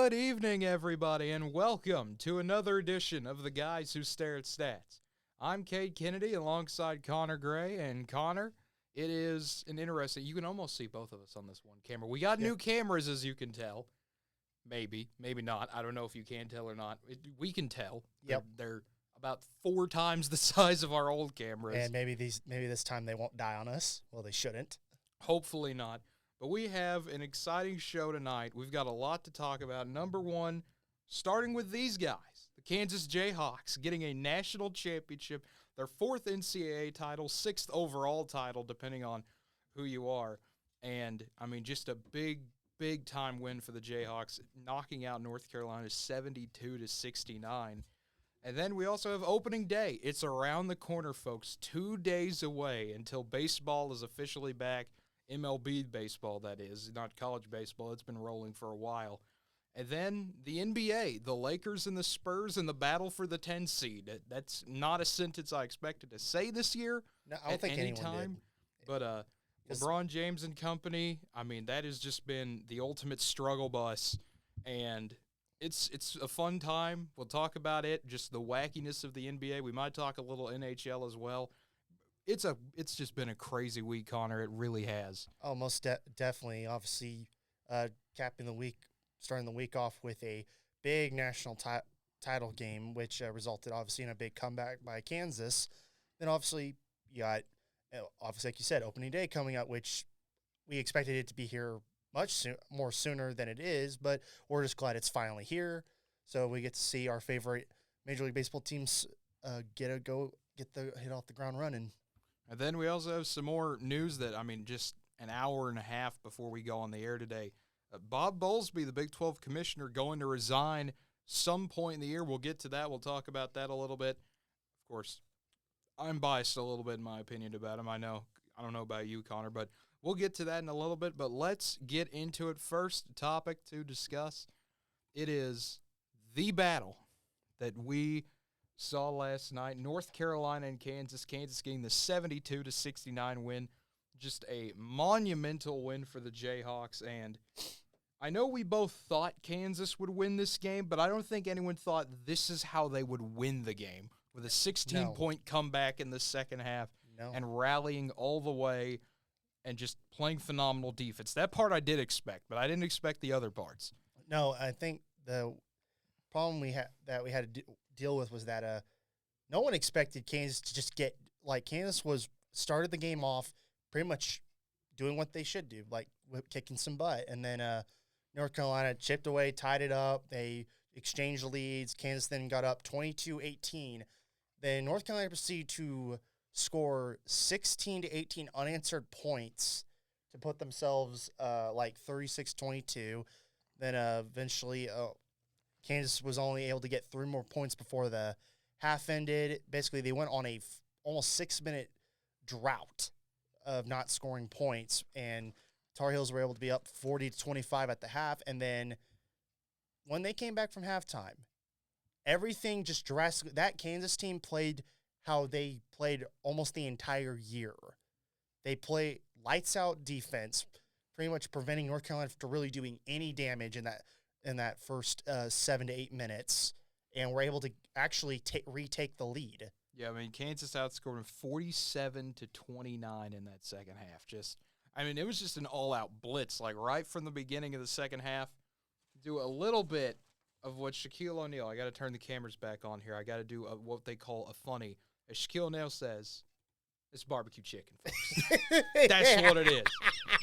Good evening, everybody, and welcome to another edition of the Guys Who Stare at Stats. I'm Cade Kennedy alongside Connor Gray, and Connor, it is an interesting, you can almost see both of us on this one camera. We got new cameras, as you can tell. Maybe not. I don't know if you can tell or not. We can tell. Yep. They're about 4 times the size of our old cameras. And maybe this time they won't die on us. Well, they shouldn't. Hopefully not. But we have an exciting show tonight. We've got a lot to talk about. Number one, starting with these guys, the Kansas Jayhawks getting a national championship, their 4th NCAA title, 6th overall title, depending on who you are. And, I mean, just a big time win for the Jayhawks, knocking out North Carolina 72-69. And then we also have opening day. It's around the corner, folks. 2 days away until baseball is officially back. MLB baseball, that is, not college baseball. It's been rolling for a while. And then the NBA, the Lakers and the Spurs, and the battle for the 10 seed. That's not a sentence I expected to say this year. No, I don't think any anyone time. did. But LeBron James and company, I mean, that has just been the ultimate struggle bus. And it's a fun time. We'll talk about it, just the wackiness of the NBA. We might talk a little NHL as well. It's just been a crazy week, Connor. It really has. Oh, most definitely. Obviously, capping the week, starting the week off with a big national title game, which resulted obviously in a big comeback by Kansas. Then obviously you got, like you said, opening day coming up, which we expected it to be here much more sooner than it is, but we're just glad it's finally here. So we get to see our favorite Major League Baseball teams hit off the ground running. And then we also have some more news that, I mean, just an hour and a half before we go on the air today. Bob Bowlesby, the Big 12 commissioner, going to resign some point in the year. We'll get to that. We'll talk about that a little bit. Of course, I'm biased a little bit in my opinion about him. I don't know about you, Connor, but we'll get to that in a little bit. But let's get into it. First topic to discuss, it is the battle that we saw last night, North Carolina and Kansas. Kansas getting the 72-69 win. Just a monumental win for the Jayhawks. And I know we both thought Kansas would win this game, but I don't think anyone thought this is how they would win the game, with a 16-point comeback in the second half and rallying all the way and just playing phenomenal defense. That part I did expect, but I didn't expect the other parts. No, I think the problem we had to deal with was that no one expected Kansas to just get – like Kansas started the game off pretty much doing what they should do, like kicking some butt. And then North Carolina chipped away, tied it up. They exchanged leads. Kansas then got up 22-18. Then North Carolina proceeded to score 16-18 unanswered points to put themselves 36-22. Then eventually Kansas was only able to get 3 more points before the half ended. Basically, they went on a almost 6-minute drought of not scoring points, and Tar Heels were able to be up 40-25 at the half. And then when they came back from halftime, everything just drastically – that Kansas team played how they played almost the entire year. They play lights-out defense, pretty much preventing North Carolina from really doing any damage in that first 7 to 8 minutes, and we're able to actually retake the lead. Yeah, I mean, Kansas outscored them 47-29 in that second half. It was just an all-out blitz, like right from the beginning of the second half. Do a little bit of what Shaquille O'Neal, I got to turn the cameras back on here. I got to do what they call a funny. As Shaquille O'Neal says, it's barbecue chicken, folks. That's what it is.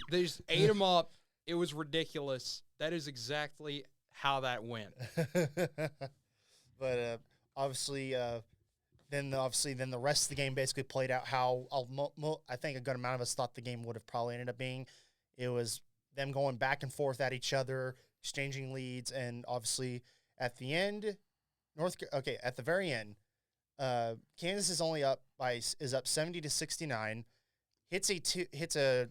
They just ate them up. It was ridiculous. That is exactly how that went. But obviously, then the rest of the game basically played out how I think a good amount of us thought the game would have probably ended up being. It was them going back and forth at each other, exchanging leads, and obviously at the end, at the very end, Kansas is up 70-69. Gets a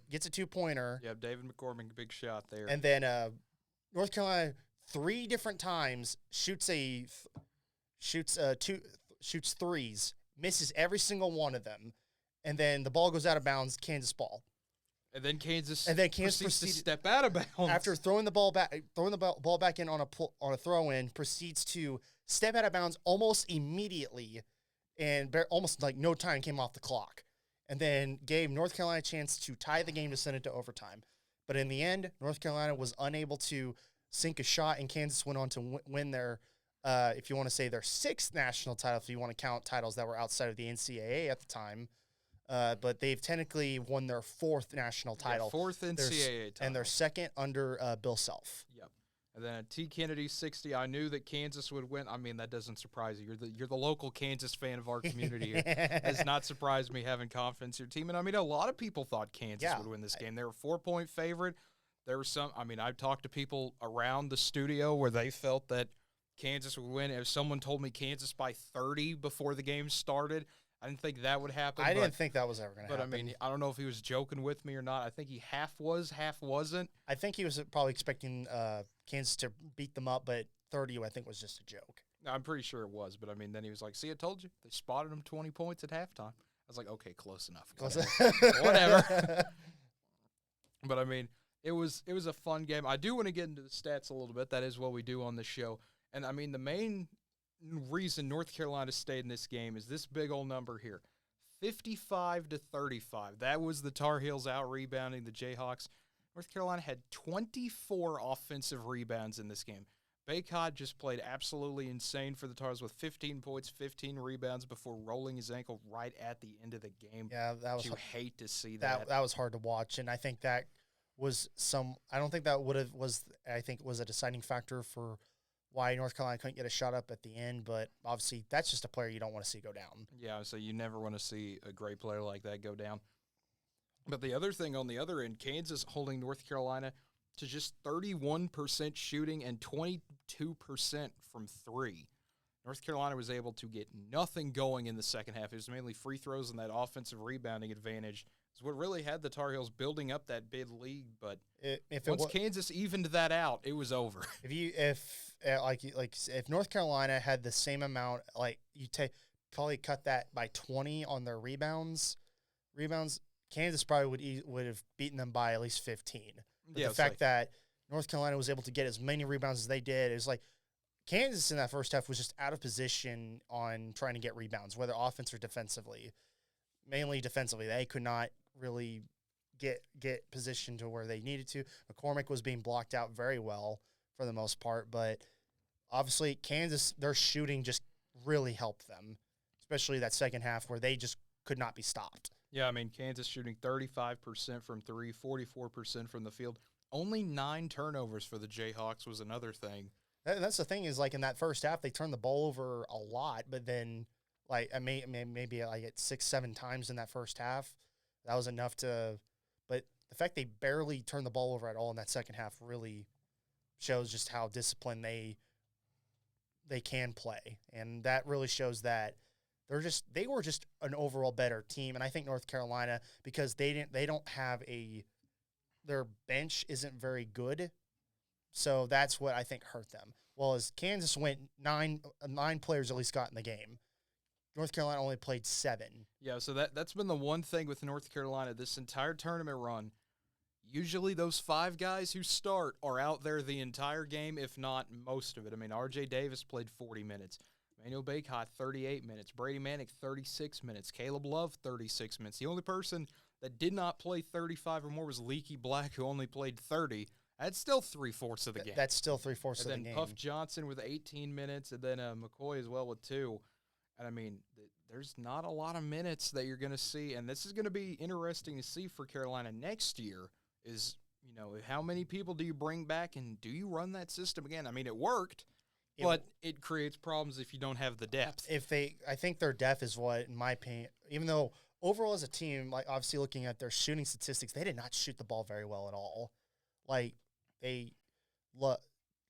2-pointer. Yeah, David McCormick, big shot there. And then North Carolina 3 different times shoots threes, misses every single one of them, and then the ball goes out of bounds, Kansas ball. And then Kansas proceeds to proceeded step out of bounds after throwing the ball back in on a throw in, proceeds to step out of bounds almost immediately, and almost like no time came off the clock, and then gave North Carolina a chance to tie the game to send it to overtime. But in the end, North Carolina was unable to sink a shot, and Kansas went on to win their, if you want to say their 6th national title, if you want to count titles that were outside of the NCAA at the time. But they've technically won their 4th national title. Yeah, 4th NCAA title. And their 2nd under Bill Self. Yep. And then at T. Kennedy 60, I knew that Kansas would win. I mean, that doesn't surprise you. You're the local Kansas fan of our community here. It has not surprised me having confidence in your team. And, I mean, a lot of people thought Kansas would win this game. They were a 4-point favorite. There were some – I mean, I've talked to people around the studio where they felt that Kansas would win. If someone told me Kansas by 30 before the game started – I didn't think that would happen. I didn't think that was ever going to happen. But, I mean, I don't know if he was joking with me or not. I think he half was, half wasn't. I think he was probably expecting Kansas to beat them up, but 30, I think, was just a joke. I'm pretty sure it was. But, I mean, then he was like, see, I told you. They spotted him 20 points at halftime. I was like, okay, close enough. Whatever. But, I mean, it was a fun game. I do want to get into the stats a little bit. That is what we do on the show. And, I mean, the main reason North Carolina stayed in this game is this big old number here, 55-35. That was the Tar Heels out rebounding the Jayhawks. North Carolina had 24 offensive rebounds in this game. Baycott just played absolutely insane for the Tars with 15 points, 15 rebounds before rolling his ankle right at the end of the game. Yeah, that was. You hate to see that. That was hard to watch, and I think that was I don't think that was a deciding factor for why North Carolina couldn't get a shot up at the end, but obviously that's just a player you don't want to see go down. Yeah, so you never want to see a great player like that go down. But the other thing on the other end, Kansas holding North Carolina to just 31% shooting and 22% from 3. North Carolina was able to get nothing going in the second half. It was mainly free throws and that offensive rebounding advantage. It's what really had the Tar Heels building up that bid lead, but once Kansas evened that out, it was over. If North Carolina had the same amount, like you probably cut that by 20 on their rebounds, Kansas probably would have beaten them by at least 15. But the fact that North Carolina was able to get as many rebounds as they did, it was like Kansas in that first half was just out of position on trying to get rebounds, whether offense or defensively. Mainly defensively, they could not really get position to where they needed to. McCormick was being blocked out very well for the most part, but obviously Kansas, their shooting just really helped them, especially that second half where they just could not be stopped. Yeah, I mean, Kansas shooting 35% from 3, 44% from the field. Only 9 turnovers for the Jayhawks was another thing. And that's the thing is, like, in that first half, they turned the ball over a lot, but then, like, maybe like 6-7 times in that first half. That was enough to – but the fact they barely turned the ball over at all in that second half really shows just how disciplined they can play. And that really shows that they were just an overall better team. And I think North Carolina, because they don't have their bench isn't very good. So that's what I think hurt them. Well, as Kansas went 9 players at least got in the game. North Carolina only played 7. Yeah, so that's been the one thing with North Carolina this entire tournament run. Usually those 5 guys who start are out there the entire game, if not most of it. I mean, R.J. Davis played 40 minutes. Emmanuel Baycott, 38 minutes. Brady Manick, 36 minutes. Caleb Love, 36 minutes. The only person that did not play 35 or more was Leaky Black, who only played 30. That's still 3/4 of the game. That's still 3/4 of the game. And then Puff Johnson with 18 minutes, and then McCoy as well with 2. And, I mean, there's not a lot of minutes that you're going to see. And this is going to be interesting to see for Carolina next year is, you know, how many people do you bring back and do you run that system again? I mean, it worked, but it creates problems if you don't have the depth. I think their depth is what, in my opinion, even though overall as a team, like obviously looking at their shooting statistics, they did not shoot the ball very well at all. Like,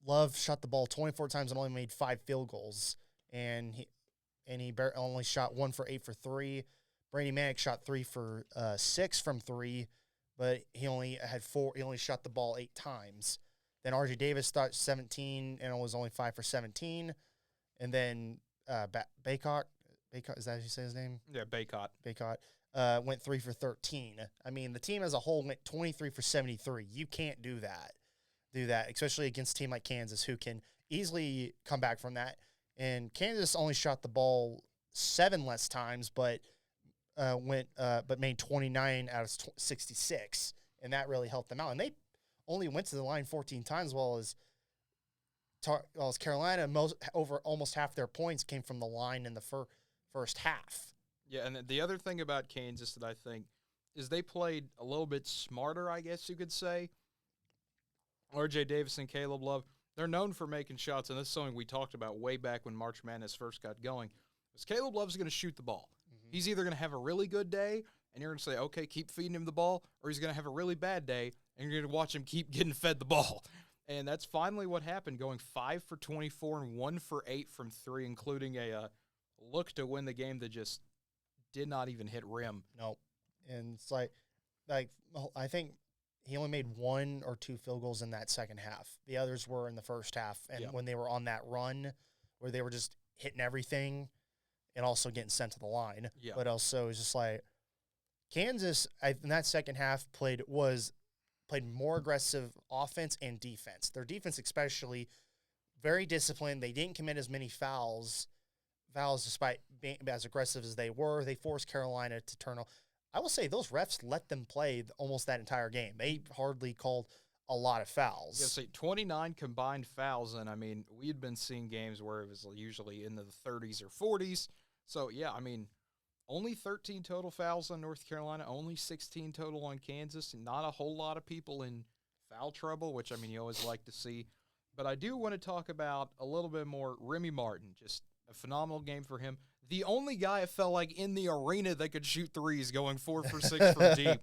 Love shot the ball 24 times and only made 5 field goals. And he only shot 1 for 8 for 3. Brady Manick shot 3 for 6 from 3, but he only had 4. He only shot the ball 8 times. Then R.J. Davis shot 17 and was only 5 for 17. And then Baycott, is that how you say his name? Yeah, Baycott. went 3 for 13. I mean, the team as a whole went 23 for 73. You can't do that, especially against a team like Kansas, who can easily come back from that. And Kansas only shot the ball 7 less times, but made 29 out of 66, and that really helped them out. And they only went to the line 14 times, while as Carolina, almost half their points came from the line in the first half. Yeah, and the other thing about Kansas that I think is they played a little bit smarter, I guess you could say. R.J. Davis and Caleb Love, they're known for making shots, and this is something we talked about way back when March Madness first got going, was Caleb Love's going to shoot the ball. Mm-hmm. He's either going to have a really good day, and you're going to say, okay, keep feeding him the ball, or he's going to have a really bad day, and you're going to watch him keep getting fed the ball. And that's finally what happened, going 5 for 24 and 1 for 8 from 3, including a look to win the game that just did not even hit rim. Nope. And it's like I think he only made 1 or 2 field goals in that second half. The others were in the first half, and when they were on that run where they were just hitting everything and also getting sent to the line. Yeah. But also it's just like Kansas in that second half played more aggressive offense and defense. Their defense especially very disciplined. They didn't commit as many fouls despite being as aggressive as they were. They forced Carolina to turn. I will say those refs let them play almost that entire game. They hardly called a lot of fouls. Yeah, 29 combined fouls, and I mean, we had been seeing games where it was usually in the 30s or 40s. So, yeah, I mean, only 13 total fouls on North Carolina, only 16 total on Kansas, and not a whole lot of people in foul trouble, which, I mean, you always like to see. But I do want to talk about a little bit more Remy Martin, just a phenomenal game for him. The only guy, it felt like, in the arena that could shoot threes, going 4 for 6 from deep.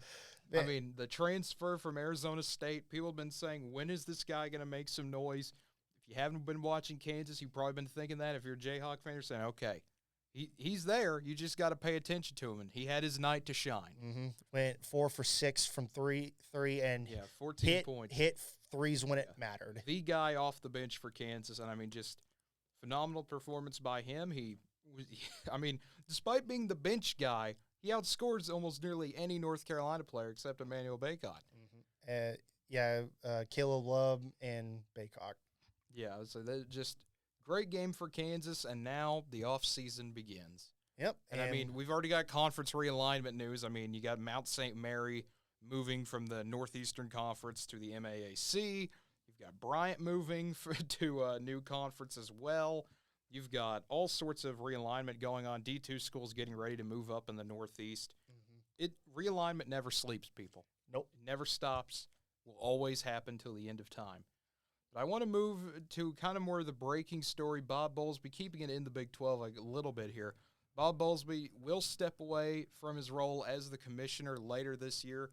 I mean, the transfer from Arizona State, people have been saying, when is this guy going to make some noise? If you haven't been watching Kansas, you've probably been thinking that. If you're a Jayhawk fan, you're saying, okay, he's there. You just got to pay attention to him, and he had his night to shine. Mm-hmm. Went 4 for 6 from three, and 14 points. Hit threes when it mattered. The guy off the bench for Kansas, and I mean, just phenomenal performance by him. I mean, despite being the bench guy, he outscores almost nearly any North Carolina player except Emmanuel Baycott. Mm-hmm. Caleb Love and Baycott. Yeah, so that just great game for Kansas, and now the offseason begins. Yep. And I mean, we've already got conference realignment news. I mean, you got Mount St. Mary moving from the Northeastern Conference to the MAAC. You've got Bryant moving to a new conference as well. You've got all sorts of realignment going on. D2 schools getting ready to move up in the Northeast. Mm-hmm. Realignment never sleeps, people. Nope. It never stops. Will always happen till the end of time. But I want to move to kind of more of the breaking story. Bob Bowlesby, keeping it in the Big 12 a little bit here. Bob Bowlesby will step away from his role as the commissioner later this year.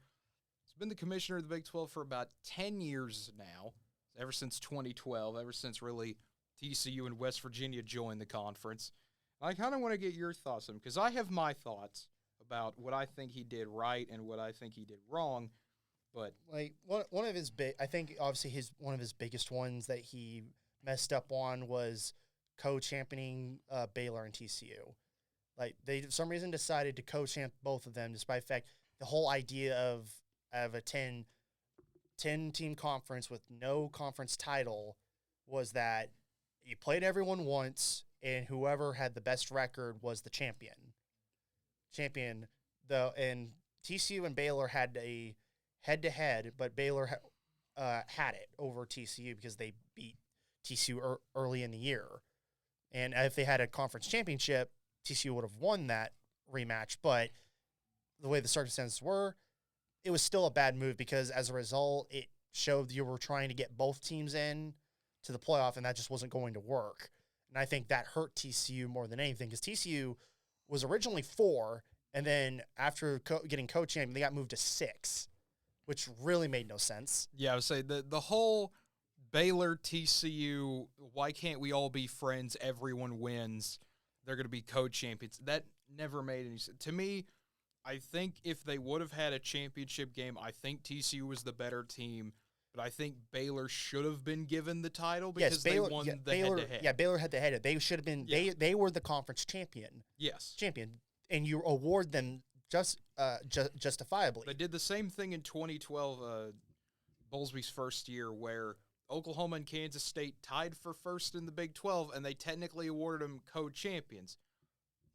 He's been the commissioner of the Big 12 for about 10 years now, ever since 2012, ever since really TCU and West Virginia joined the conference. I kind of want to get your thoughts on him, because I have my thoughts about what I think he did right and what I think he did wrong. But like one of his I think obviously one of his biggest ones that he messed up on was co-championing Baylor and TCU. Like they for some reason decided to co-champ both of them, despite the fact the whole idea of a 10 team conference with no conference title was that you played everyone once, and whoever had the best record was the champion. And TCU and Baylor had a head-to-head, but Baylor had it over TCU because they beat TCU early in the year. And if they had a conference championship, TCU would have won that rematch. But the way the circumstances were, it was still a bad move because as a result, it showed you were trying to get both teams in to the playoff, and that just wasn't going to work. And I think that hurt TCU more than anything because TCU was originally 4, and then after getting co-champion, they got moved to 6, which really made no sense. Yeah, I would say the whole Baylor, TCU, why can't we all be friends, everyone wins, they're going to be co-champions, that never made any sense. To me, I think if they would have had a championship game, I think TCU was the better team. But I think Baylor should have been given the title because Baylor, they won the head-to-head. Yeah, Baylor had the head-to-head. They should have been. Yeah. They were the conference champion. Yes, champion, and you award them justifiably. They did the same thing in 2012, Bowlesby's first year, where Oklahoma and Kansas State tied for first in the Big 12, and they technically awarded them co-champions.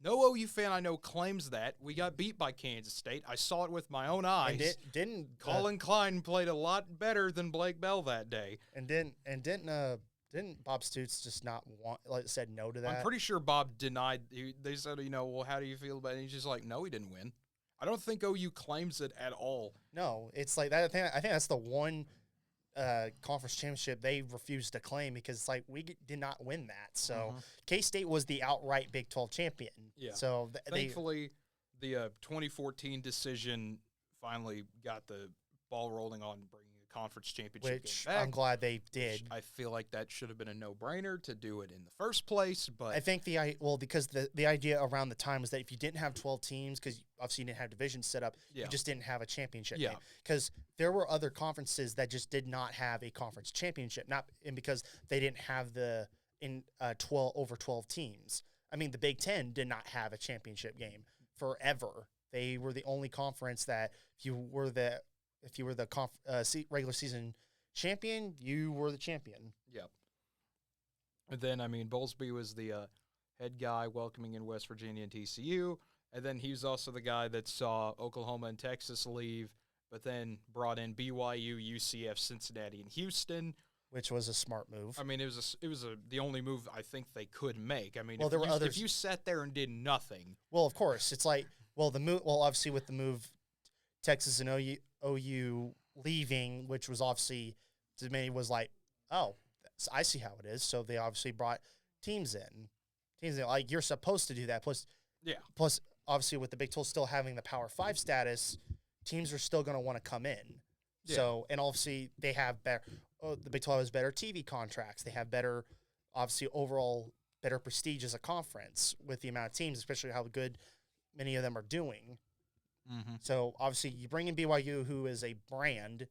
No OU fan I know claims that. We got beat by Kansas State. I saw it with my own eyes. And didn't Colin Klein played a lot better than Blake Bell that day. And didn't Bob Stoots just not said no to that? I'm pretty sure Bob denied. They said, well, how do you feel about it? And he's just like, no, he didn't win. I don't think OU claims it at all. No, it's like that. I think that's the one conference championship they refused to claim because we did not win that. So K-State was the outright Big 12 champion. Yeah. So thankfully, the 2014 decision finally got the ball rolling on bringing a conference championship which game back. I'm glad they did. I feel like that should have been a no-brainer to do it in the first place, but I think because the idea around the time was that if you didn't have 12 teams, because obviously you didn't have divisions set up, you just didn't have a championship game. Because there were other conferences that just did not have a conference championship, because they didn't have over 12 teams. I mean, the Big Ten did not have a championship game forever. They were the only conference that if you were the regular season champion, you were the champion. Yep. And then, Bowlesby was the head guy welcoming in West Virginia and TCU, and then he was also the guy that saw Oklahoma and Texas leave, but then brought in BYU, UCF, Cincinnati, and Houston. Which was a smart move. It was the only move I think they could make. There were others. If you sat there and did nothing. Well, of course, it's obviously with the move, Texas and OU leaving, which was obviously to many was like, oh, I see how it is. So they obviously brought teams in, like you're supposed to do that. Plus, obviously with the Big 12 still having the Power 5 status, teams are still going to want to come in. Yeah. So, and obviously they have better. The Big 12 has better TV contracts. They have better, obviously overall better prestige as a conference with the amount of teams, especially how good many of them are doing. Mm-hmm. So obviously you bring in BYU, who is a brand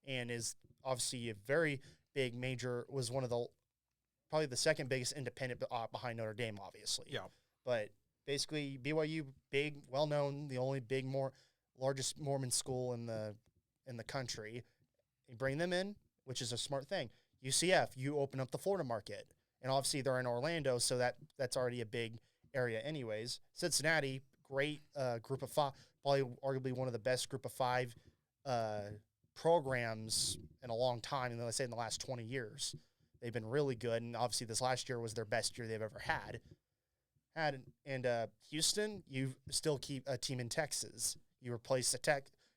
and is obviously a very big major, was one of probably the second biggest independent behind Notre Dame, obviously. Yeah. But basically BYU, big, well-known, the only largest Mormon school in the country. You bring them in, which is a smart thing. UCF, you open up the Florida market. And obviously they're in Orlando, so that's already a big area anyways. Cincinnati, great group of five, probably arguably one of the best group of five programs in a long time. And let's say in the last 20 years, they've been really good. And obviously this last year was their best year they've ever had. And Houston, you still keep a team in Texas. You replace the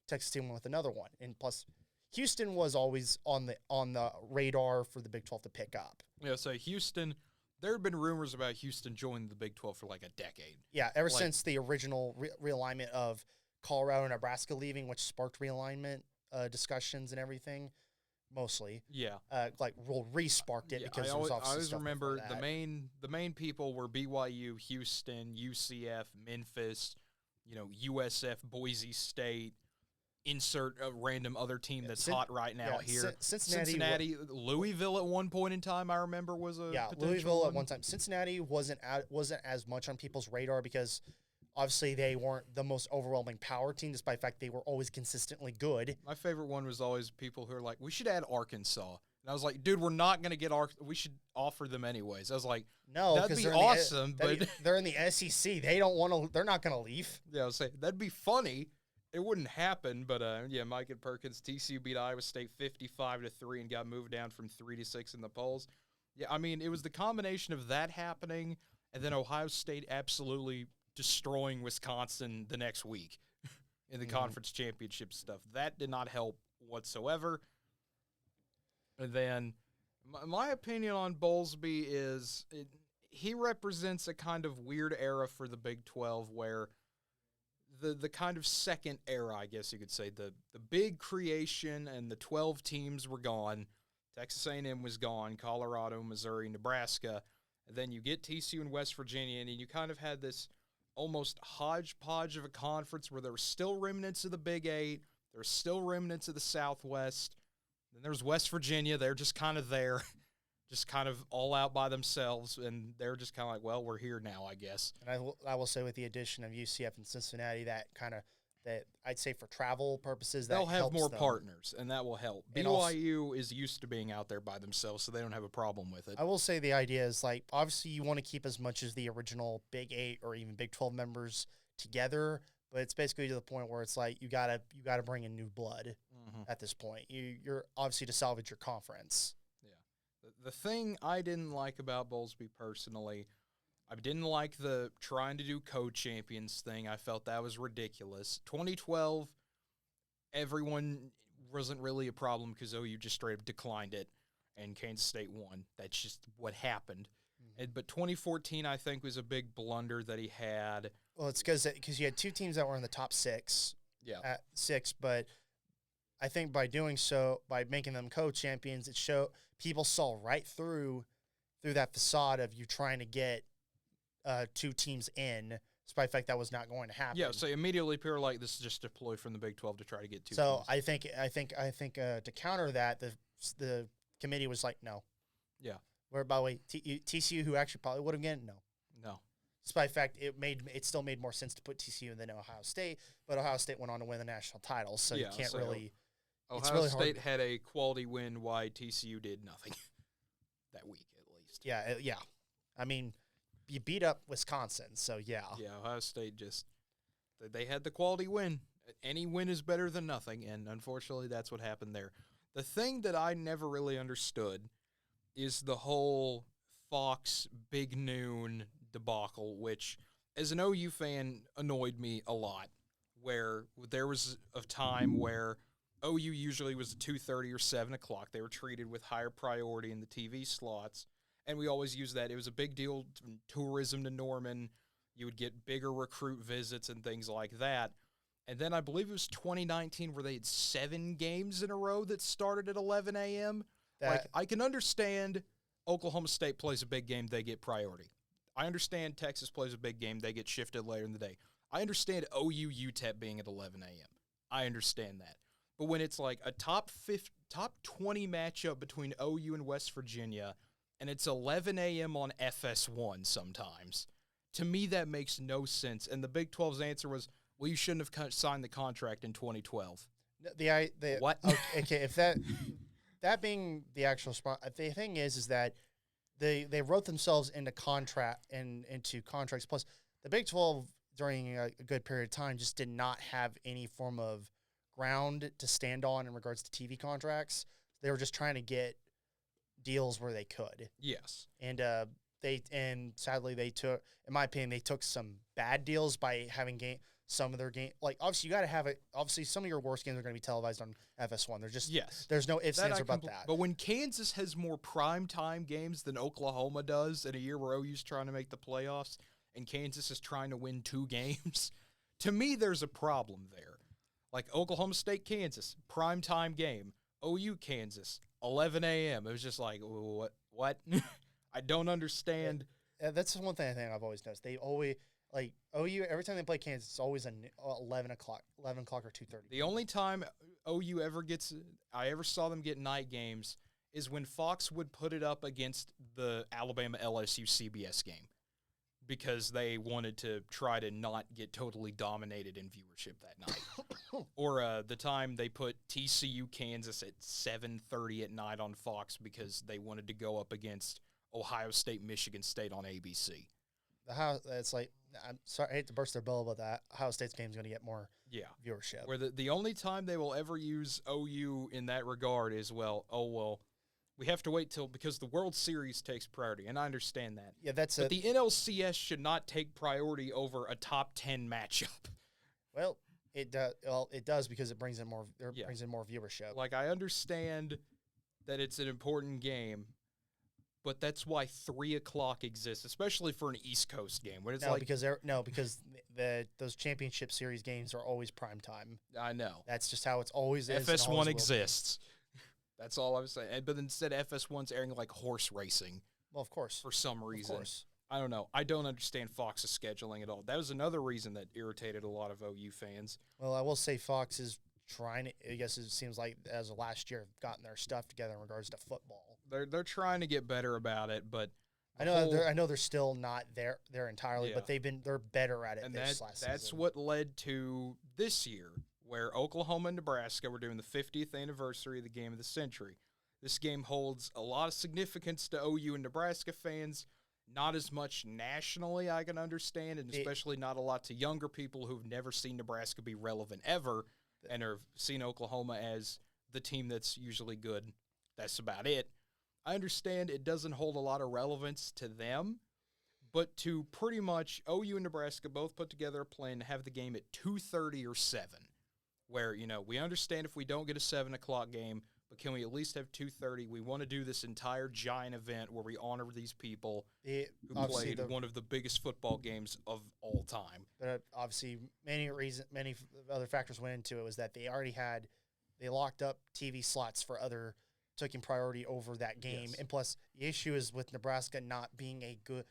Texas team with another one. And plus, Houston was always on the radar for the Big 12 to pick up. Yeah, so Houston, there have been rumors about Houston joining the Big 12 for like a decade. Yeah, ever since the original realignment of Colorado and Nebraska leaving, which sparked realignment discussions and everything, mostly. Yeah. Re-sparked it because there was obviously I always stuff remember before that. the main people were BYU, Houston, UCF, Memphis, USF, Boise State. Insert a random other team that's hot right now here. Cincinnati, Louisville at one point in time, I remember was a Louisville at one time. Cincinnati wasn't as much on people's radar because obviously they weren't the most overwhelming power team, despite the fact they were always consistently good. My favorite one was always people who are like, we should add Arkansas. And I was like, dude, we're not going to get we should offer them anyways. I was like, no, that'd be awesome, but they're in the SEC. They don't want to. They're not going to leave. Yeah, I was saying that'd be funny. It wouldn't happen, but Mike and Perkins, TCU beat Iowa State 55-3 and got moved down from 3 to 6 in the polls. Yeah, it was the combination of that happening and then Ohio State absolutely destroying Wisconsin the next week in the conference championship stuff. That did not help whatsoever. And then my opinion on Bowlesby is he represents a kind of weird era for the Big 12 where the kind of second era, I guess you could say, the big creation and the 12 teams were gone. Texas A&M was gone, Colorado, Missouri, Nebraska. And then you get TCU and West Virginia, and you kind of had this almost hodgepodge of a conference where there were still remnants of the Big Eight, there were still remnants of the Southwest. Then there's West Virginia. They're just kind of there, just kind of all out by themselves, and they're just kind of like, well, we're here now, I guess. And I will say with the addition of UCF and Cincinnati, that I'd say for travel purposes, that they'll have helps more them. partners, and that will help. And BYU is used to being out there by themselves, so they don't have a problem with it. I will say the idea is, like, obviously you want to keep as much as the original Big 8 or even Big 12 members together, but it's basically to the point where it's like you gotta bring in new blood at this point. You're obviously to salvage your conference. Yeah. The thing I didn't like about Bowlesby personally, I didn't like the trying to do co-champions thing. I felt that was ridiculous. 2012, everyone wasn't really a problem because OU just straight up declined it, and Kansas State won. That's just what happened. But 2014, I think, was a big blunder that he had. Well, it's because you had two teams that were in the top 6. Yeah. At 6, but I think by doing so, by making them co-champions, people saw right through that facade of you trying to get two teams in, despite the fact that was not going to happen. Yeah, so immediately people are like, this is just a ploy from the Big 12 to try to get two So teams. I think to counter that, the committee was like, no. Yeah. Where, by the way, TCU, who actually probably would have again, no. Despite the fact it still made more sense to put TCU than Ohio State, but Ohio State went on to win the national title, so you can't really. Ohio State had a quality win, while TCU did nothing that week at least. Yeah. I mean, you beat up Wisconsin, so yeah. Yeah, Ohio State they had the quality win. Any win is better than nothing, and unfortunately that's what happened there. The thing that I never really understood is the whole Fox Big Noon debacle, which as an OU fan annoyed me a lot, where there was a time where OU usually was 2:30 or 7 o'clock. They were treated with higher priority in the TV slots, and we always used that. It was a big deal, tourism to Norman. You would get bigger recruit visits and things like that. And then I believe it was 2019 where they had 7 games in a row that started at 11 a.m. Like, I can understand Oklahoma State plays a big game, they get priority. I understand Texas plays a big game, they get shifted later in the day. I understand OU UTEP being at 11 a.m. I understand that. But when it's like a top 20 matchup between OU and West Virginia, and it's 11 a.m. on FS1 sometimes, to me that makes no sense. And the Big 12's answer was, well, you shouldn't have signed the contract in 2012. What? Okay, if that being the actual spot, the thing is that they wrote themselves into contracts. Plus, the Big 12 during a good period of time just did not have any form of ground to stand on in regards to TV contracts. They were just trying to get deals where they could. Yes. And sadly they took, in my opinion, they took some bad deals by having some of their game. Like, obviously you got to have it. Obviously some of your worst games are going to be televised on FS1. There's no ifs, ands, or about that. But when Kansas has more primetime games than Oklahoma does in a year where OU's trying to make the playoffs and Kansas is trying to win 2 games, to me there's a problem there. Like Oklahoma State, Kansas, primetime game. OU, Kansas, 11 a.m. It was just like, what? I don't understand. That's one thing I think I've always noticed. They always, like, OU, every time they play Kansas, it's always 11 o'clock or 2:30. The only time OU I ever saw them get night games is when Fox would put it up against the Alabama LSU CBS game, because they wanted to try to not get totally dominated in viewership that night. Or the time they put TCU Kansas at 7:30 at night on Fox because they wanted to go up against Ohio State, Michigan State on ABC. It's like, I'm sorry, I hate to burst their bubble, but that Ohio State's game is going to get more viewership. Where the only time they will ever use OU in that regard is, we have to wait because the World Series takes priority, and I understand that. Yeah, but the NLCS should not take priority over a top 10 matchup. Well, it does because it brings in more. Brings in more viewership. Like, I understand that it's an important game, but that's why 3 o'clock exists, especially for an East Coast game. When it's because those championship series games are always prime time. I know. That's just how it's always is. FS1 exists. That's all I'm saying. But instead, FS1's airing like horse racing. Well, of course. For some reason. Of course. I don't know. I don't understand Fox's scheduling at all. That was another reason that irritated a lot of OU fans. Well, I will say Fox is trying to, I guess it seems like as of last year, have gotten their stuff together in regards to football. They're trying to get better about it, but I know they're still not there entirely, but they're better at it and this last season. That's what led to this year, where Oklahoma and Nebraska were doing the 50th anniversary of the game of the century. This game holds a lot of significance to OU and Nebraska fans, not as much nationally, I can understand, and especially not a lot to younger people who've never seen Nebraska be relevant ever and have seen Oklahoma as the team that's usually good. That's about it. I understand it doesn't hold a lot of relevance to them, but to pretty much OU and Nebraska both put together a plan to have the game at 2:30 or 7, where, we understand if we don't get a 7 o'clock game, but can we at least have 2:30? We want to do this entire giant event where we honor these people who played one of the biggest football games of all time. But obviously, many other factors went into it. Was that they locked up TV slots for taking priority over that game, and plus the issue is with Nebraska not being a good,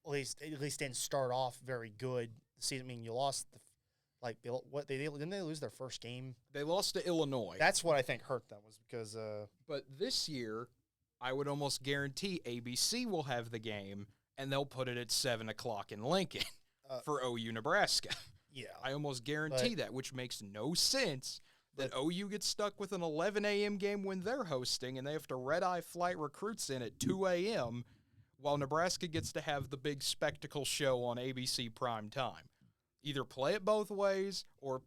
at least didn't start off very good season. I mean, you lost didn't they lose their first game? They lost to Illinois. That's what I think hurt them, was because. But this year, I would almost guarantee ABC will have the game, and they'll put it at 7 o'clock in Lincoln for OU Nebraska. Yeah, I almost guarantee that, which makes no sense. That OU gets stuck with an 11 a.m. game when they're hosting, and they have to red-eye flight recruits in at 2 a.m., while Nebraska gets to have the big spectacle show on ABC prime time. Either play it both ways or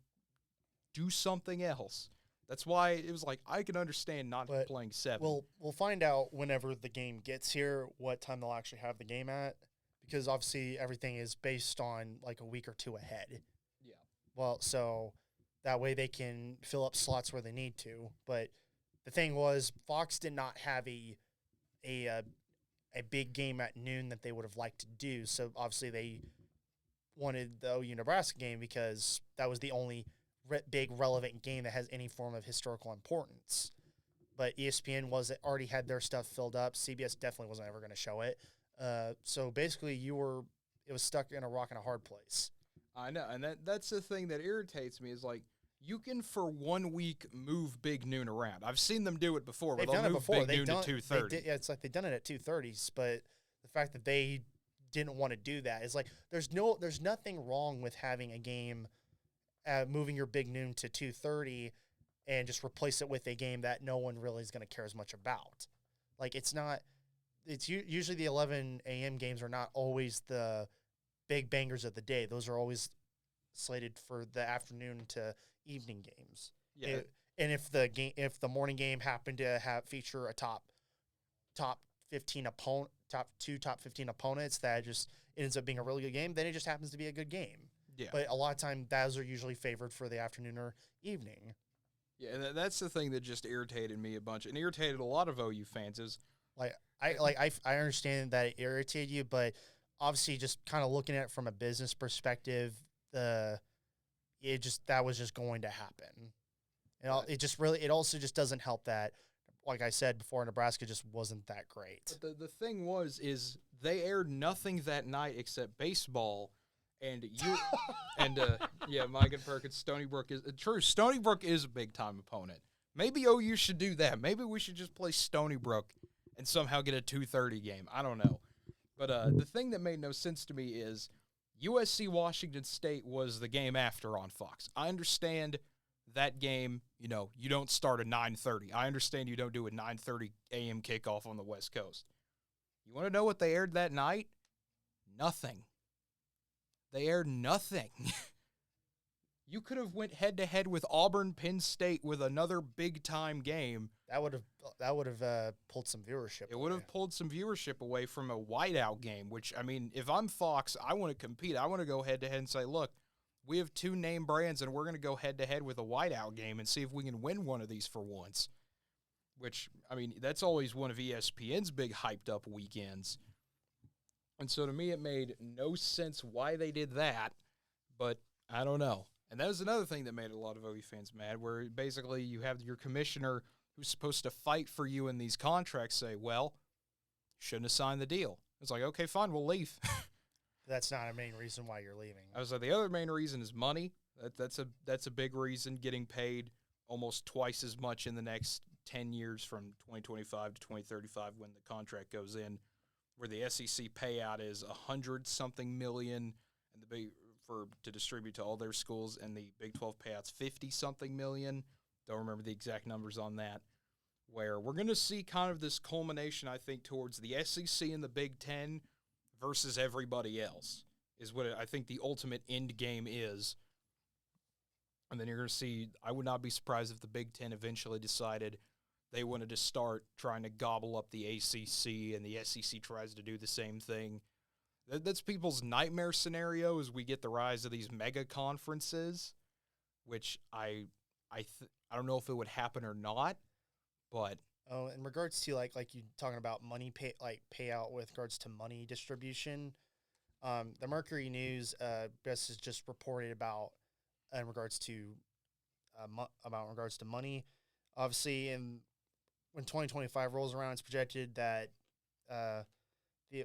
do something else. That's why it was like, I can understand not playing 7. We'll find out whenever the game gets here what time they'll actually have the game at, because obviously everything is based on like a week or two ahead. Yeah. Well, so that way they can fill up slots where they need to. But the thing was, Fox did not have a big game at noon that they would have liked to do. So obviously they wanted the OU Nebraska game because that was the only big relevant game that has any form of historical importance. But ESPN already had their stuff filled up. CBS definitely wasn't ever going to show it. So basically it was stuck in a rock and a hard place. I know, and that's the thing that irritates me is, like, you can for 1 week move Big Noon around. I've seen them do it before. They've done it before. Big Noon to 2:30. It's like they've done it at 2:30s, but the fact that they didn't want to do that is like there's nothing wrong with having a game, moving your Big Noon to 2:30, and just replace it with a game that no one really is going to care as much about. Like it's usually the 11 a.m. games are not always the big bangers of the day. Those are always slated for the afternoon to evening games. Yeah. And if the morning game happened to feature a top 15 opponent, top 15 opponents that just ends up being a really good game, then it just happens to be a good game. Yeah. But a lot of time those are usually favored for the afternoon or evening. Yeah, and that's the thing that just irritated me a bunch, and irritated a lot of OU fans is I understand that it irritated you, but obviously just kind of looking at it from a business perspective, that was just going to happen. And it also just doesn't help that, like I said before, Nebraska just wasn't that great. But the thing is they aired nothing that night except baseball, and Mike and Perkins, Stony Brook is true. Stony Brook is a big time opponent. Maybe OU should do that. Maybe we should just play Stony Brook and somehow get a 2:30 game. I don't know. But the thing that made no sense to me is USC Washington State was the game after on Fox. I understand that game, you don't start at 9:30. I understand you don't do a 9:30 a.m. kickoff on the West Coast. You want to know what they aired that night? Nothing. They aired nothing. You could have went head-to-head with Auburn, Penn State with another big-time game. That would have pulled some viewership. It would have pulled some viewership away from a whiteout game, which, I mean, if I'm Fox, I want to compete. I want to go head-to-head and say, look, we have 2 name brands, and we're going to go head-to-head with a whiteout game and see if we can win one of these for once. Which, I mean, that's always one of ESPN's big hyped-up weekends. And so to me, it made no sense why they did that, but I don't know. And that was another thing that made a lot of OU fans mad, where basically you have your commissioner who's supposed to fight for you in these contracts say, well, shouldn't have signed the deal. It's like, okay, fine, we'll leave. That's not a main reason why you're leaving. I was like, the other main reason is money. That's a big reason, getting paid almost twice as much in the next 10 years from 2025 to 2035 when the contract goes in, where the SEC payout is 100-something million and to distribute to all their schools, and the Big 12 payouts 50-something million. Don't remember the exact numbers on that. Where we're going to see kind of this culmination, I think, towards the SEC and the Big 10 versus everybody else is what I think the ultimate end game is. And then you're going to see, I would not be surprised if the Big 10 eventually decided they wanted to start trying to gobble up the ACC, and the SEC tries to do the same thing. That's people's nightmare scenario as we get the rise of these mega conferences, which I don't know if it would happen or not, but in regards to like you talking about money payout with regards to money distribution, the Mercury News has just reported about in regards to money. Obviously, when 2025 rolls around, it's projected that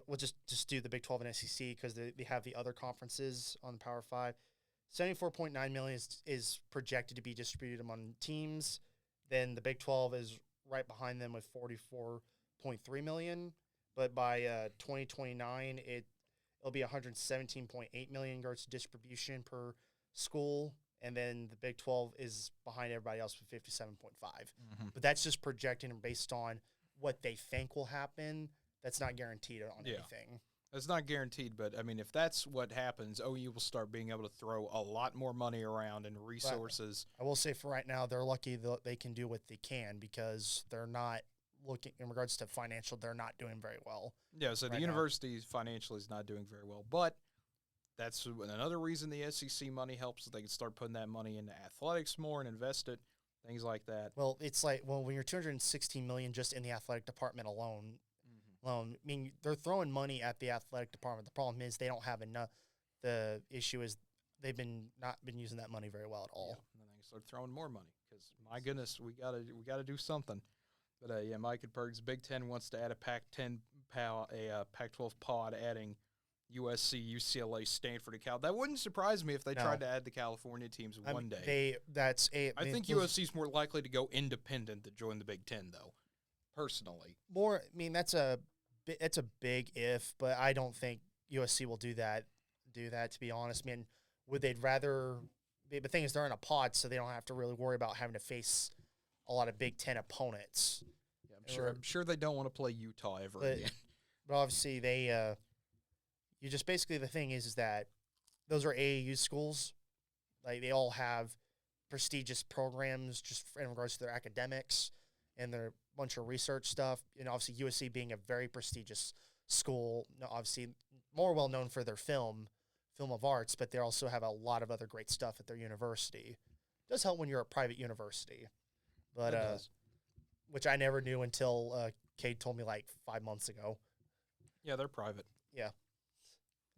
we'll just do the Big 12 and SEC because they have the other conferences on the Power 5. $74.9 million is projected to be distributed among teams. Then the Big 12 is right behind them with $44.3 million. But by 2029, it'll be $117.8 million in regards to distribution per school. And then the Big 12 is behind everybody else with 57.5. Mm-hmm. But that's just projecting based on what they think will happen. That's not guaranteed on anything. It's not guaranteed, but, I mean, if that's what happens, OU will start being able to throw a lot more money around and resources. But I will say for right now, they're lucky that they can do what they can because they're not looking – in regards to financial, they're not doing very well. Yeah, so the university financially is not doing very well. But that's another reason the SEC money helps. They can start putting that money into athletics more and invest it, things like that. Well, it's like, when you're $216 million just in the athletic department alone – I mean, they're throwing money at the athletic department. The problem is they don't have enough. The issue is they've not been using that money very well at all. Yeah, and then they start throwing more money because, my goodness, we gotta do something. But Mike and Berg's Big Ten wants to add a Pac-10 Pac-12 pod, adding USC, UCLA, Stanford, and Cal. That wouldn't surprise me if they tried to add the California teams one day. I think USC's more likely to go independent than join the Big Ten, though. Personally, it's a big if, but I don't think USC will do that. To be honest, I mean, they'd rather? The thing is, they're in a pod, so they don't have to really worry about having to face a lot of Big Ten opponents. Yeah, I'm sure they don't want to play Utah ever again. But obviously, you just basically the thing is that those are AAU schools, like they all have prestigious programs just in regards to their academics and their bunch of research stuff. And obviously USC being a very prestigious school, obviously more well known for their film of arts, but they also have a lot of other great stuff at their university. It does help when you're a private university, but which I never knew until Cade told me like 5 months ago. Yeah, they're private. Yeah,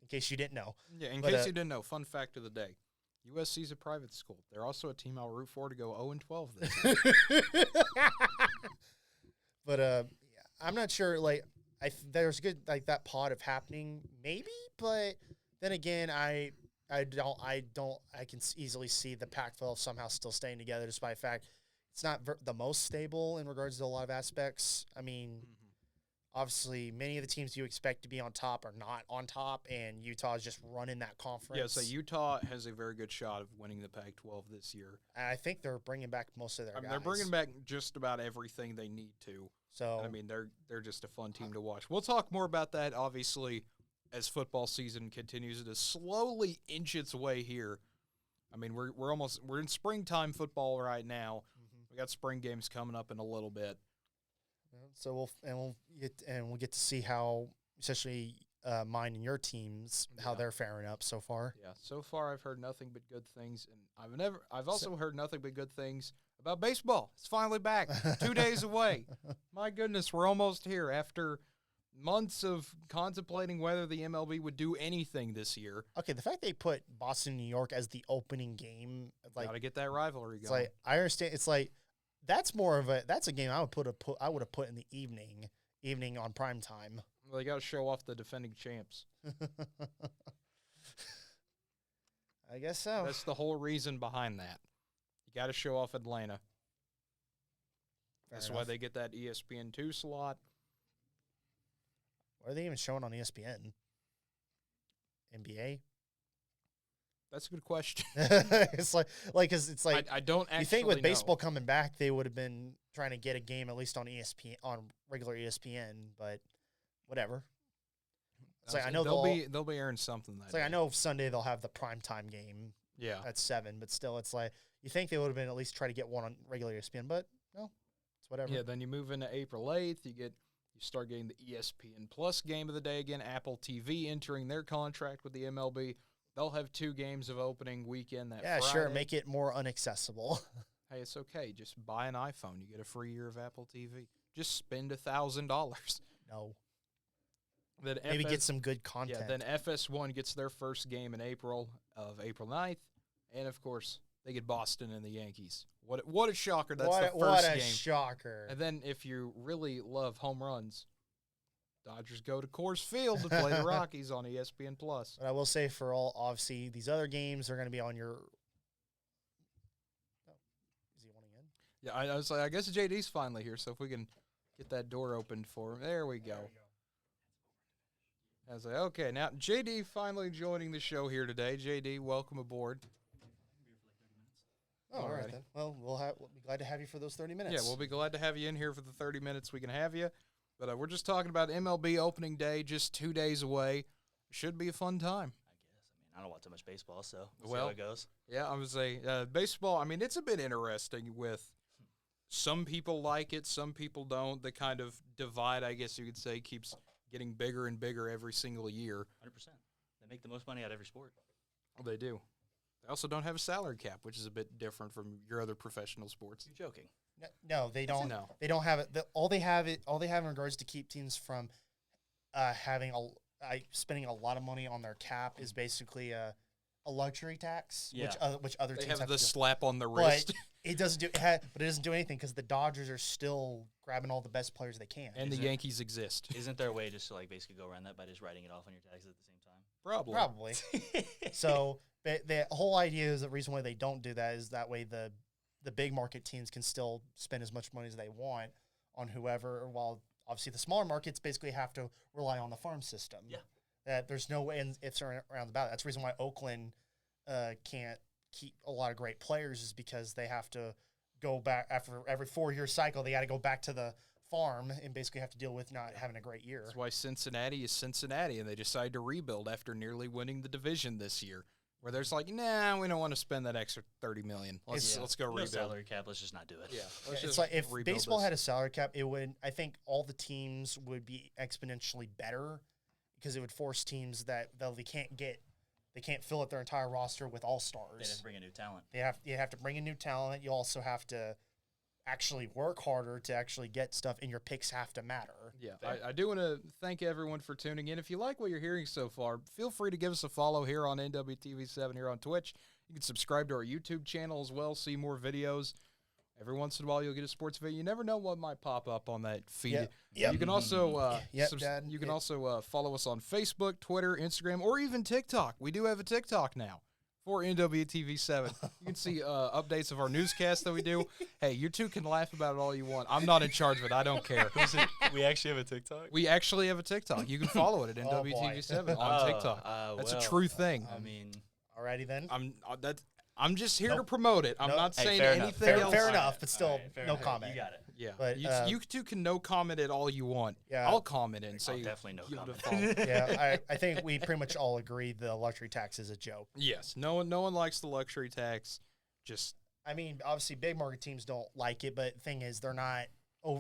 in case you didn't know. Yeah, in case you didn't know, fun fact of the day. USC's a private school. They're also a team I'll root for to go 0-12 this year. But I'm not sure. Like, there's good like that pod of happening, maybe. But then again, I can easily see the Pac-12 somehow still staying together, despite the fact it's not the most stable in regards to a lot of aspects. I mean, obviously, many of the teams you expect to be on top are not on top, and Utah is just running that conference. Yeah, so Utah has a very good shot of winning the Pac-12 this year. And I think they're bringing back most of their guys. They're bringing back just about everything they need to. So I mean, they're just a fun team to watch. We'll talk more about that, obviously, as football season continues to slowly inch its way here. I mean, we're in springtime football right now. We got spring games coming up in a little bit. So we'll get to see how, especially mine and your teams, how they're faring up so far. Yeah, so far I've heard nothing but good things, and I've also heard nothing but good things about baseball. It's finally back, 2 days away. My goodness, we're almost here after months of contemplating whether the MLB would do anything this year. Okay, the fact they put Boston, New York as the opening game, like, gotta get that rivalry going. It's like, I understand. It's like that's a game I would have put in the evening on prime time. Well, they got to show off the defending champs. I guess so. That's the whole reason behind that. You got to show off Atlanta. That's why they get that ESPN2 slot. What are they even showing on ESPN? NBA? That's a good question. It's like, cause it's like I don't actually. You think with know. baseball coming back, they would have been trying to get a game at least on ESPN, on regular ESPN, but whatever. It's like I know they'll be airing something. It's like I know Sunday they'll have the primetime game. Yeah, at 7, but still, it's like you think they would have been at least try to get one on regular ESPN, but no, it's whatever. Yeah, then you move into April 8th. You start getting the ESPN Plus game of the day again. Apple TV entering their contract with the MLB. They'll have 2 games of opening weekend that Friday. Sure, make it more unaccessible. Hey, it's okay. Just buy an iPhone. You get a free year of Apple TV. Just spend $1,000. No. Then maybe get some good content. Yeah, then FS1 gets their first game in April 9th. And, of course, they get Boston and the Yankees. What a shocker. That's the first game. What a shocker. And then if you really love home runs, Dodgers go to Coors Field to play the Rockies on ESPN+. But I will say for obviously, these other games are going to be on your – is he wanting in? Yeah, I was like, I guess JD's finally here, so if we can get that door opened for him. There we go. I was like, okay, now JD finally joining the show here today. JD, welcome aboard. Oh, all right then. Well, we'll be glad to have you for those 30 minutes. Yeah, we'll be glad to have you in here for the 30 minutes we can have you. But we're just talking about MLB opening day, just 2 days away. Should be a fun time. I guess. I don't watch too much baseball, so we'll see how it goes. Yeah, I would say baseball, it's a bit interesting with some people like it, some people don't. The kind of divide, I guess you could say, keeps getting bigger and bigger every single year. 100%. They make the most money out of every sport. Well, they do. They also don't have a salary cap, which is a bit different from your other professional sports. You're joking. No, they don't. No. They don't have it. All they have in regards to keep teams from having spending a lot of money on their cap is basically a luxury tax, which other teams have the to slap on the wrist. But it doesn't do. But it doesn't do anything because the Dodgers are still grabbing all the best players they can. And the Yankees exist. Isn't there a way just to basically go around that by just writing it off on your taxes at the same time? Probably. So the whole idea is the reason why they don't do that is that way the big market teams can still spend as much money as they want on whoever, while obviously the smaller markets basically have to rely on the farm system. Yeah. That there's no way ifs around about it. That's the reason why Oakland can't keep a lot of great players is because they have to go back after every 4-year cycle. They got to go back to the farm and basically have to deal with not having a great year. That's why Cincinnati is Cincinnati, and they decide to rebuild after nearly winning the division this year. Where there's like, nah, we don't want to spend that extra $30 million. Let's go rebuild. No salary cap. Let's just not do it. Yeah, it's like if baseball had a salary cap, it would. I think all the teams would be exponentially better because it would force teams that they can't fill up their entire roster with all stars. They have to bring in new talent. You have to bring in new talent. You also have to actually work harder to actually get stuff, and your picks have to matter. Yeah, I do want to thank everyone for tuning in. If you like what you're hearing so far, feel free to give us a follow here on NWTV7 here on Twitch. You can subscribe to our YouTube channel as well, see more videos. Every once in a while, you'll get a sports video. You never know what might pop up on that feed. Yep. You can also Dad. You can also follow us on Facebook, Twitter, Instagram, or even TikTok. We do have a TikTok now for NWTV7. You can see updates of our newscast that we do. Hey, you two can laugh about it all you want. I'm not in charge of it. I don't care. We actually have a TikTok? We actually have a TikTok. You can follow it at NWTV7 on TikTok. That's a true thing. Alrighty then. I'm just here to promote it. I'm not saying anything else. Fair enough, but still, no comment. You got it. Yeah, but you two can no comment at all you want. Yeah, I'll comment and say definitely no comment. Yeah, I think we pretty much all agree the luxury tax is a joke. Yes, no one likes the luxury tax. Obviously, big market teams don't like it, but the thing is, they're not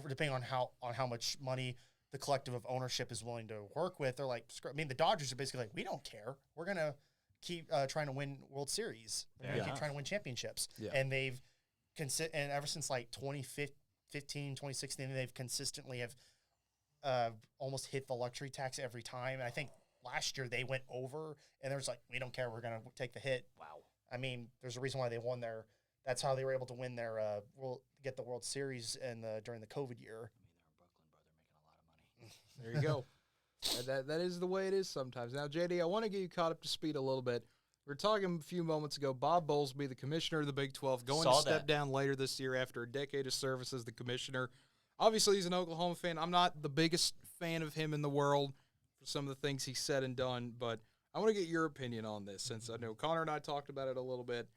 depending on how much money the collective of ownership is willing to work with. They're like, the Dodgers are basically like, we don't care. We're gonna keep trying to win World Series. We're gonna keep trying to win championships, and they've and ever since like 2015, 2016, they've consistently have almost hit the luxury tax every time. And I think last year they went over, and there's like, we don't care, we're gonna take the hit. Wow. There's a reason why they won that's how they were able to win their get the World Series during the COVID year. There you go. That is the way it is sometimes. Now, JD, I want to get you caught up to speed a little bit. We were talking a few moments ago, Bob Bowlesby, the commissioner of the Big 12, going to step down later this year after a decade of service as the commissioner. obviously he's an Oklahoma fan. I'm not the biggest fan of him in the world for some of the things he said and done, but I want to get your opinion on this since I know Connor and I talked about it a little bit.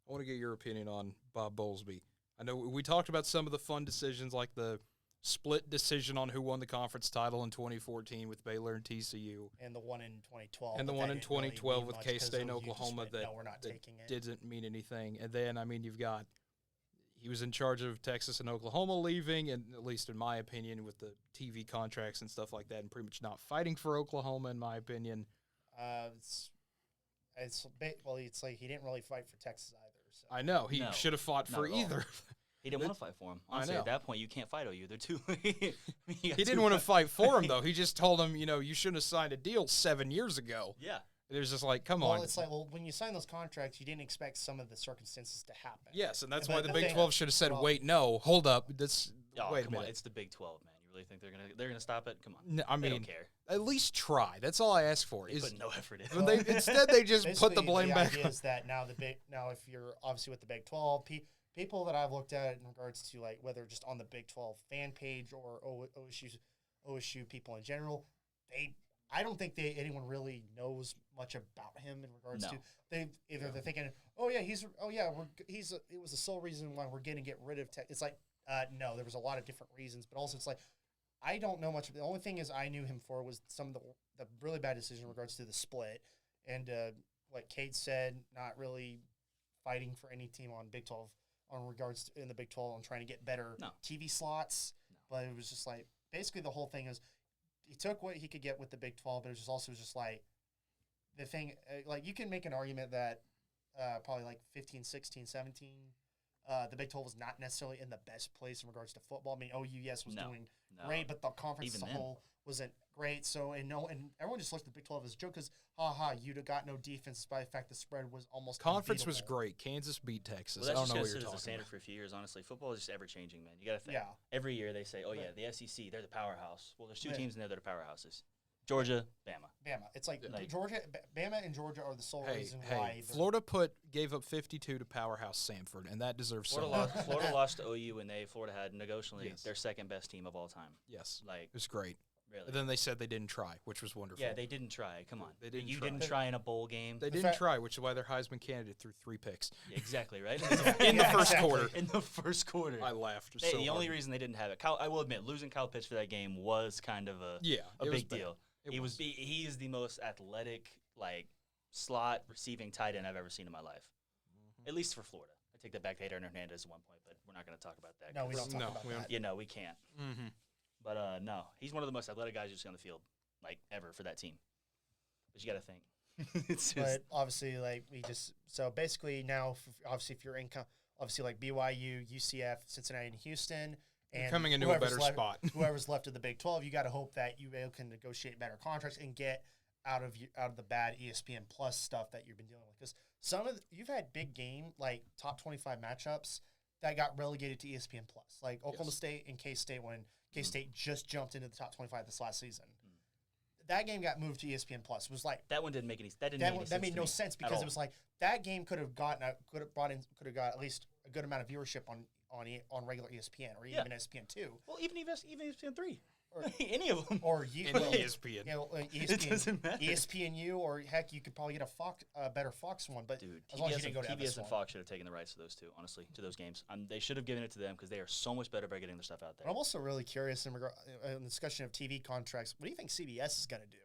I want to get your opinion on Bob Bowlesby. I know we talked about some of the fun decisions like the split decision on who won the conference title in 2014 with Baylor and TCU. And the one in 2012. And the one in 2012 with K-State and OU Oklahoma no, we're not taking it. didn't mean anything. And then, I mean, you've got he was in charge of Texas and Oklahoma leaving, and at least in my opinion, with the TV contracts and stuff like that, and pretty much not fighting for Oklahoma, in my opinion. It's like he didn't really fight for Texas either. So. I know. He should have fought for either. He didn't want to fight for him. Honestly, at that point, you can't fight OU. They're too. He didn't want to fight for him, though. He just told him, you shouldn't have signed a deal 7 years ago. Yeah. It was just like, come on. Well, it's like, when you sign those contracts, you didn't expect some of the circumstances to happen. Yes, and that's why the Big 12 should have said, wait, no, hold up. Wait a minute. It's the Big 12, man. You really think they're gonna stop it? Come on. No, I mean, they don't care. At least try. That's all I ask for. They put no effort in. Instead, they just put the blame back. The idea is that now if you're obviously with the Big 12, people that I've looked at in regards to like whether just on the Big 12 fan page or OSU people in general, I don't think anyone really knows much about him in regards to they're thinking, it was the sole reason why we're going to get rid of Tech. It's like no, there was a lot of different reasons, but also it's like I don't know much. The only thing is I knew him for was some of the really bad decision in regards to the split and what Cade said, not really fighting for any team on Big 12 on regards to, in the Big 12 on trying to get better TV slots, but it was just like basically the whole thing is he took what he could get with the Big 12, but it was also just like the thing, like you can make an argument that probably like 15, 16, 17, the Big 12 was not necessarily in the best place in regards to football. I mean, OU, yes, was doing great, but the conference as a whole wasn't great. So, and everyone just looked at the Big 12 as a joke because, you'd have got no defense despite the fact the spread was almost Conference unbeatable. was great. Kansas beat Texas. Well, that's I don't know what just you're as talking a standard about. for a few years, honestly. Football is just ever-changing, man. You got to think. Every year they say, the SEC, they're the powerhouse. Well, there's two teams in there that are powerhouses. Georgia, Bama. It's like Georgia, Bama and Georgia are the sole reason why. Florida gave up 52 to powerhouse Samford, and that deserves some. Florida lost to OU, and Florida had negotially their second best team of all time. Yes, like it was great. Really? And then they said they didn't try, which was wonderful. Yeah, they didn't try. Come on, You didn't try in a bowl game. They didn't try, which is why their Heisman candidate threw 3 picks. Yeah, exactly right in the first quarter. In the first quarter, I laughed. The only reason they didn't have it, I will admit, losing Kyle Pitts for that game was kind of a big deal. He is the most athletic, like, slot receiving tight end I've ever seen in my life. At least for Florida. I take that back to Aaron Hernandez at one point, but we're not going to talk about that. No, we don't talk about that. Yeah, no, we can't. Mm-hmm. But, no, he's one of the most athletic guys you see on the field, like, ever for that team. But you got to think. But obviously, so basically now, obviously, if you're in, obviously, like BYU, UCF, Cincinnati, and Houston, and coming into a better spot. Whoever's left of the Big 12, you got to hope that you can negotiate better contracts and get out of the bad ESPN Plus stuff that you've been dealing with. Because you've had big game, like top 25 matchups that got relegated to ESPN Plus, like Oklahoma State and K-State when K-State just jumped into the top 25 this last season. That game got moved to ESPN Plus. It was like that one didn't make any. That made no sense because it was like that game could have got at least a good amount of viewership on regular ESPN or even ESPN2. Well, even ESPN3. Or any of them. Or ESPN. It doesn't matter. ESPNU, or heck, you could probably get a better Fox one. But dude, as long as you didn't go to TBS and Fox should have taken the rights to those two, honestly, to those games. They should have given it to them because they are so much better by getting their stuff out there. But I'm also really curious in the discussion of TV contracts. What do you think CBS is going to do?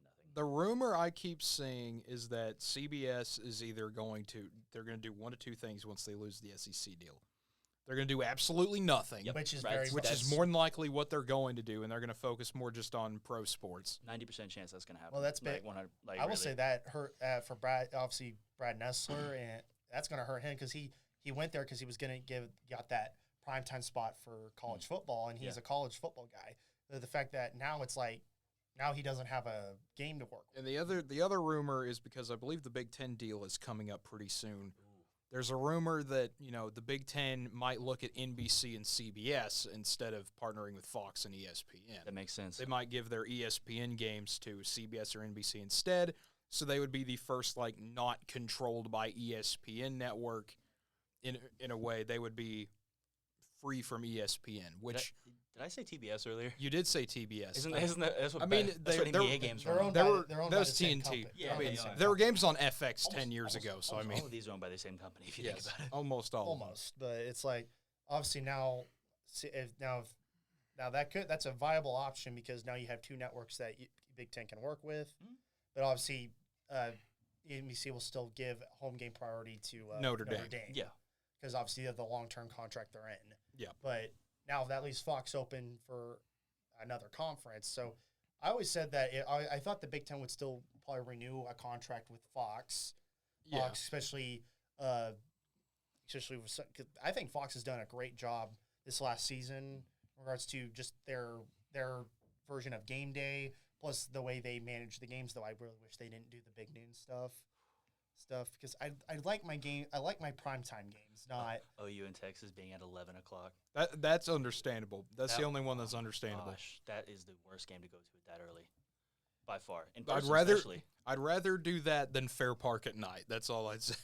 Nothing. The rumor I keep seeing is that CBS is either they're going to do one of two things once they lose the SEC deal. They're going to do absolutely nothing, which is is more than likely what they're going to do, and they're going to focus more just on pro sports. 90% chance that's going to happen. Well, that's big. I will say that hurt for Brad Nessler, and that's going to hurt him because he went there because he was going to got that primetime spot for college football, and he's a college football guy. The fact that now it's like now he doesn't have a game to work with. And the other rumor is because I believe the Big Ten deal is coming up pretty soon. There's a rumor that, the Big Ten might look at NBC and CBS instead of partnering with Fox and ESPN. That makes sense. They might give their ESPN games to CBS or NBC instead, so they would be the first, not controlled by ESPN network in a way. They would be free from ESPN, which Did I say TBS earlier? You did say TBS. Isn't that that's what? I mean, that's what NBA games they're were owned on. that was TNT. Yeah, I mean, they are. there were games on FX 10 years ago. So I mean, all of these are owned by the same company. If you think about it, almost all. Almost, but it's like obviously now, that's a viable option because now you have two networks that Big Ten can work with. Mm-hmm. But obviously, NBC will still give home game priority to Notre Dame. Yeah, because obviously they have the long-term contract they're in. Yeah, but now that leaves Fox open for another conference. So I always said that I thought the Big Ten would still probably renew a contract with Fox. Yeah, Fox, especially with, I think Fox has done a great job this last season in regards to just their version of game day, plus the way they manage the games. Though I really wish they didn't do the big noon stuff because I like my primetime games, not OU in Texas being at 11 o'clock. That's understandable. That's the only one that's understandable. Gosh, that is the worst game to go to that early, by far. I'd rather do that than Fair Park at night. That's all I'd say.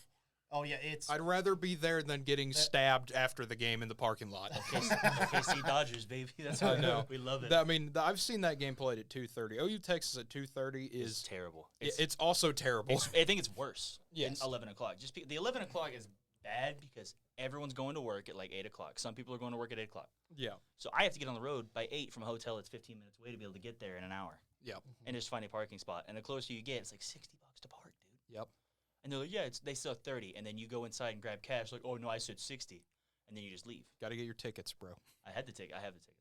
Oh yeah, I'd rather be there than getting stabbed after the game in the parking lot. KC Dodgers, baby. That's what I know. We love it. I mean, I've seen that game played at 2:30. OU Texas at 2:30 is terrible. It's also terrible. I think it's worse. Yes. Than 11 o'clock. Just the 11 o'clock is bad because everyone's going to work at like 8 o'clock. Some people are going to work at 8 o'clock. Yeah. So I have to get on the road by 8 from a hotel that's 15 minutes away to be able to get there in an hour. Yep. And just find a parking spot. And the closer you get, it's like $60 to park, dude. Yep. And they're like, yeah, they sell 30, and then you go inside and grab cash. Like, oh no, I said 60, and then you just leave. Got to get your tickets, bro. I have the ticket.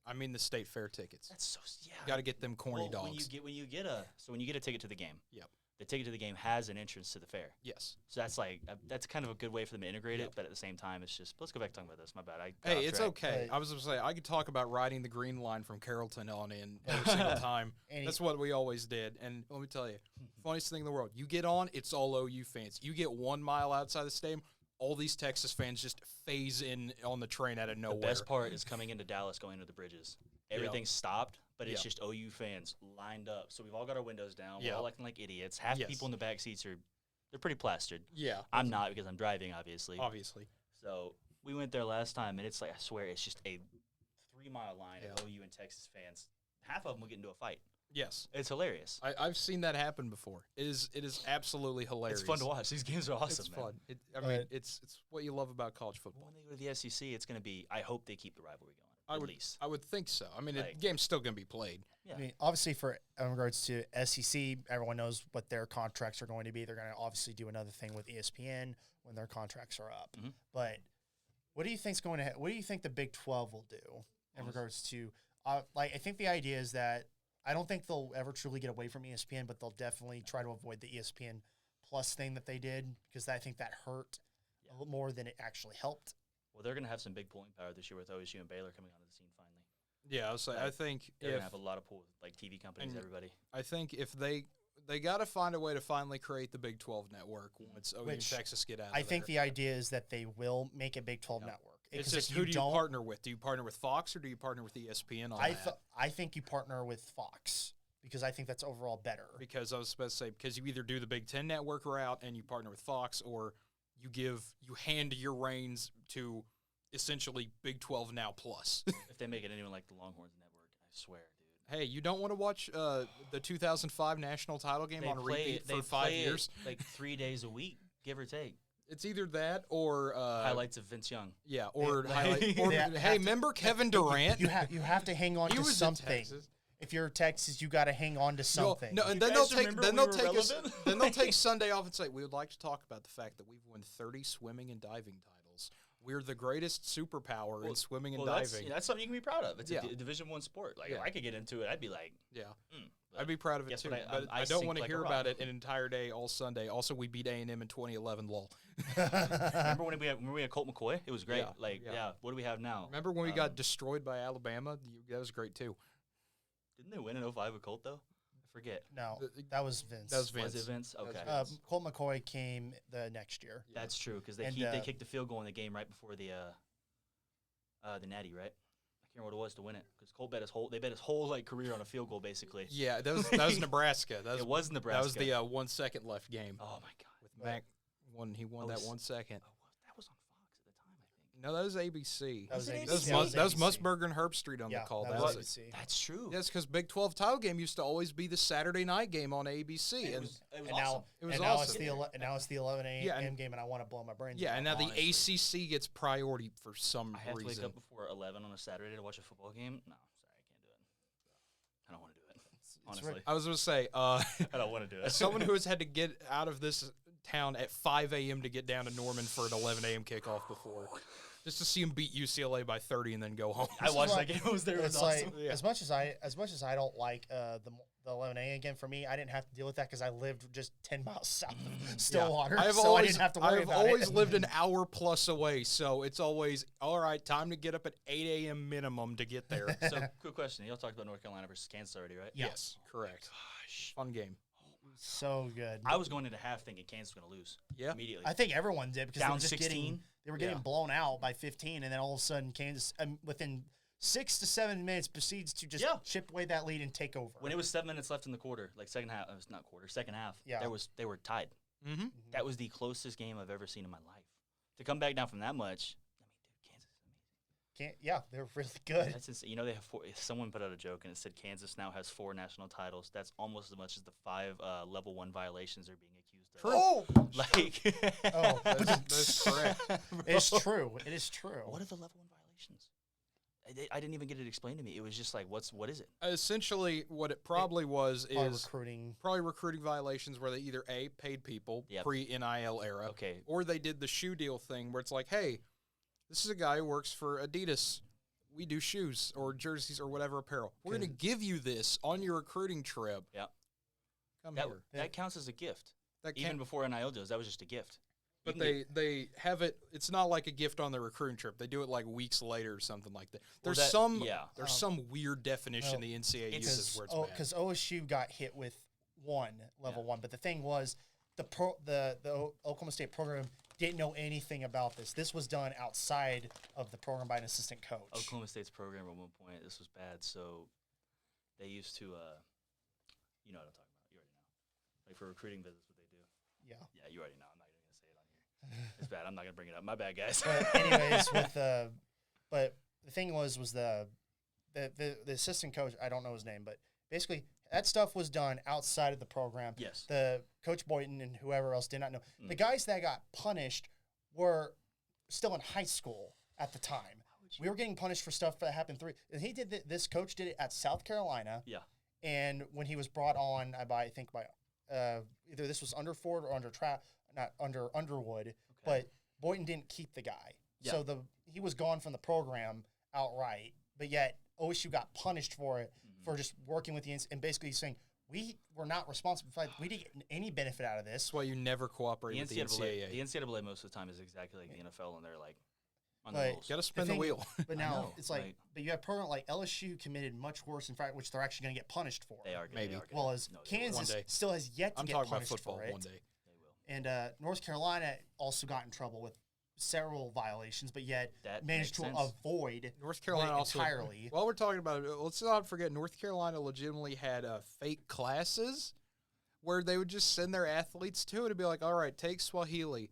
I mean the state fair tickets. That's so Got to get them corny dogs. When you get a ticket to the game. Yep. The ticket to the game has an entrance to the fair. Yes. So that's kind of a good way for them to integrate it, but at the same time, it's just let's go back to talking about this. My bad. Hey, it's okay. I was going to say I could talk about riding the green line from Carrollton on in every single time. That's what we always did. And let me tell you, funniest thing in the world. You get on, it's all OU fans. You get 1 mile outside the stadium, all these Texas fans just phase in on the train out of nowhere. The best part is coming into Dallas, going into the bridges. Everything's stopped, but it's just OU fans lined up. So we've all got our windows down. We're all acting like idiots. Half the people in the back seats they're pretty plastered. Yeah. I'm not because I'm driving, obviously. Obviously. So we went there last time, and it's like, I swear, it's just a 3-mile line of OU and Texas fans. Half of them will get into a fight. Yes. It's hilarious. I've seen that happen before. It is absolutely hilarious. It's fun to watch. These games are awesome, It's fun. I mean, it's what you love about college football. When they go to the SEC, it's going to be, I hope they keep the rivalry going. At least. I would think so. I mean, the game's still going to be played. Yeah. I mean, obviously, in regards to SEC, everyone knows what their contracts are going to be. They're going to obviously do another thing with ESPN when their contracts are up. Mm-hmm. But what do you think's going to? What do you think the Big 12 will do in regards to? I think the idea is that I don't think they'll ever truly get away from ESPN, but they'll definitely try to avoid the ESPN Plus thing that they did because I think that hurt a little more than it actually helped. Well, they're going to have some big pulling power this year with OSU and Baylor coming onto the scene finally. Yeah, I think they're going to have a lot of pull, like TV companies, everybody. I think if they got to find a way to finally create the Big 12 network once OU and Texas get out of there. I think the idea is that they will make a Big 12 network. It's just who do you partner with? Do you partner with Fox or do you partner with ESPN on that? I think you partner with Fox because I think that's overall better. Because I was supposed to say, because you either do the Big 10 network route and you partner with Fox, or you hand your reins to essentially Big 12 now plus. If they make it anyone like the Longhorns network, I swear, dude. Hey, you don't want to watch the 2005 national title game on repeat for 5 years? Like 3 days a week, give or take. It's either that or highlights of Vince Young. Yeah, or hey, remember Kevin Durant? You have to hang on to something. If you're Texas, you got to hang on to something. No, and then they'll take Sunday off and say, we would like to talk about the fact that we've won 30 swimming and diving titles. We're the greatest superpower in swimming and diving. That's something you can be proud of. It's a Division I sport. Like if I could get into it, I'd be like, I'd be proud of it too. But I don't want to hear about it an entire day all Sunday. Also, we beat A&M in 2011. Lol. Remember when we had Colt McCoy? It was great. What do we have now? Remember when we got destroyed by Alabama? That was great too. Didn't they win in 05 with Colt though? I forget. No, that was Vince. Was it Vince? Okay. Colt McCoy came the next year. That's true because they kicked the field goal in the game right before the Natty, right? I can't remember what it was to win it because Colt bet his whole like career on a field goal basically. Yeah, that was Nebraska. It was Nebraska. That was the 1 second left game. Oh my God! With Mac, he won that 1 second. That was on Fox at the time, I think. No, that was ABC. That was ABC. That was Musburger and Herb Street on the call. That was ABC. That's true. Yes, because Big 12 title game used to always be the Saturday night game on ABC. It was awesome. Now it's the 11 a.m. game, and I want to blow my brains. Yeah, and now the ACC gets priority for some reason. I have to wake up before 11 on a Saturday to watch a football game? No, sorry, I can't do it. I don't want to do it, honestly. I was going to say, I don't want to do it. As someone who has had to get out of this town at 5 a.m. to get down to Norman for an 11 a.m. kickoff before, just to see him beat UCLA by 30 and then go home. I watched that game. I was there. It was awesome. Like, as much as I don't like the 11 a.m. game, for me, I didn't have to deal with that because I lived just 10 miles south of Stillwater, I didn't have to worry about it. I've always lived an hour plus away, so it's always, all right, time to get up at 8 a.m. minimum to get there. So, quick question. Y'all talked about North Carolina versus Kansas already, right? Yes, correct. Gosh. Fun game. So good. I was going into half thinking Kansas was going to lose. Yeah, immediately. I think everyone did because down they were just 16. They were getting blown out by 15, and then all of a sudden Kansas, within 6 to 7 minutes, proceeds to just chip away that lead and take over. When it was 7 minutes left in the quarter, like second half, it was not quarter, second half. Yeah, they were tied. Mm-hmm. That was the closest game I've ever seen in my life. To come back down from that much. Kansas is amazing. They're really good. That's insane. You know, they have someone put out a joke and it said Kansas now has 4 national titles. That's almost as much as the 5 level 1 violations they're being accused of. True. Oh, that's correct. It's true. It is true. What are the level 1 violations? I didn't even get it explained to me. It was just like, what is it? Essentially, what it probably was is recruiting. Probably recruiting violations where they either A, paid people pre-NIL era, or they did the shoe deal thing where it's like, hey, this is a guy who works for Adidas. We do shoes or jerseys or whatever apparel. We're going to give you this on your recruiting trip. Yeah. Come here. That counts as a gift. That Even before NIL does, that was just a gift. But they have it. It's not like a gift on the recruiting trip. They do it like weeks later or something like that. There's some weird definition the NCAA uses where it's bad. Because OSU got hit with level 1, but the thing was the Oklahoma State program didn't know anything about this. This was done outside of the program by an assistant coach. Oklahoma State's program at one point, this was bad. So they used to, you know what I'm talking about. You already know. Like for recruiting visits, what they do. Yeah. Yeah, you already know. I'm not even going to say it on here. It's bad. I'm not going to bring it up. My bad, guys. But anyways, but the thing was the assistant coach, I don't know his name, but basically that stuff was done outside of the program. Yes. The Coach Boynton and whoever else did not know. The guys that got punished were still in high school at the time. We were getting punished for stuff that happened and he did this coach did it at South Carolina. Yeah. And when he was brought on, I think by either this was under Ford or not under Underwood, but Boynton didn't keep the guy. Yeah. So he was gone from the program outright, but yet OSU got punished for it for just working with the and basically saying we were not responsible for we didn't get any benefit out of this. That's why you never cooperate with the NCAA. The NCAA most of the time is exactly like the NFL, and they're like on the rules. Got to spin the wheel. But now it's like, but you have a program like LSU committed much worse, in fact, which they're actually going to get punished for. They are maybe. Well, as Kansas still has yet to get punished for it. I'm talking about football one day. They will. And North Carolina also got in trouble with several violations, but yet managed to avoid North Carolina also entirely. While we're talking about it, let's not forget North Carolina legitimately had fake classes where they would just send their athletes to it and be like, all right, take Swahili.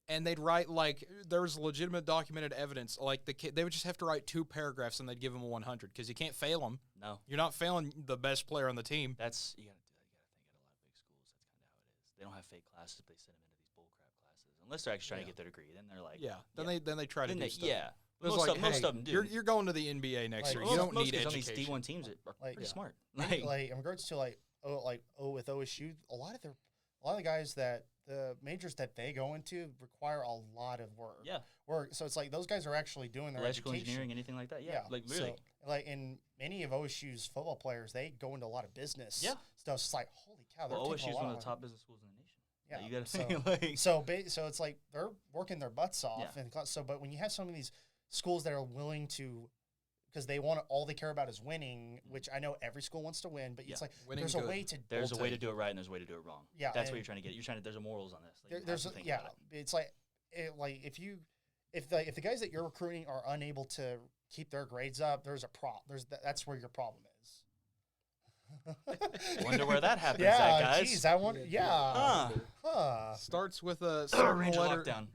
And they'd write, like, there's legitimate documented evidence. Like, they would just have to write 2 paragraphs and they'd give them a 100 because you can't fail them. No. You're not failing the best player on the team. You got to do that. You got to think at a lot of big schools, that's kind of how it is. They don't have fake classes, but they send them into these bullcrap classes. Unless they're actually trying to get their degree. Then they're like. Yeah. Then they try to do stuff. Yeah. Most of them do. You're going to the NBA next year. You don't need education. Most these D1 teams are pretty smart. Like in regards to with OSU, a lot of the guys that the majors that they go into require a lot of work. Yeah. So it's like those guys are actually doing their electrical education. Engineering, anything like that. Yeah. Like really. So, like in many of OSU's football players, they go into a lot of business. Yeah. Stuff. It's like holy cow. Well, OSU is one of the top business schools in the nation. Yeah. You got to say so it's like they're working their butts off, and but when you have some of these schools that are willing to. Because they care about is winning, which I know every school wants to win, but it's like there's a way to do it right and there's a way to do it wrong. Yeah, that's what you're trying to get. There's a morals on this. It's like if the guys that you're recruiting are unable to keep their grades up, there's a problem. That's where your problem is. Wonder where that happens, guys. Geez, I wonder. Yeah. Starts with a Ranger lockdown.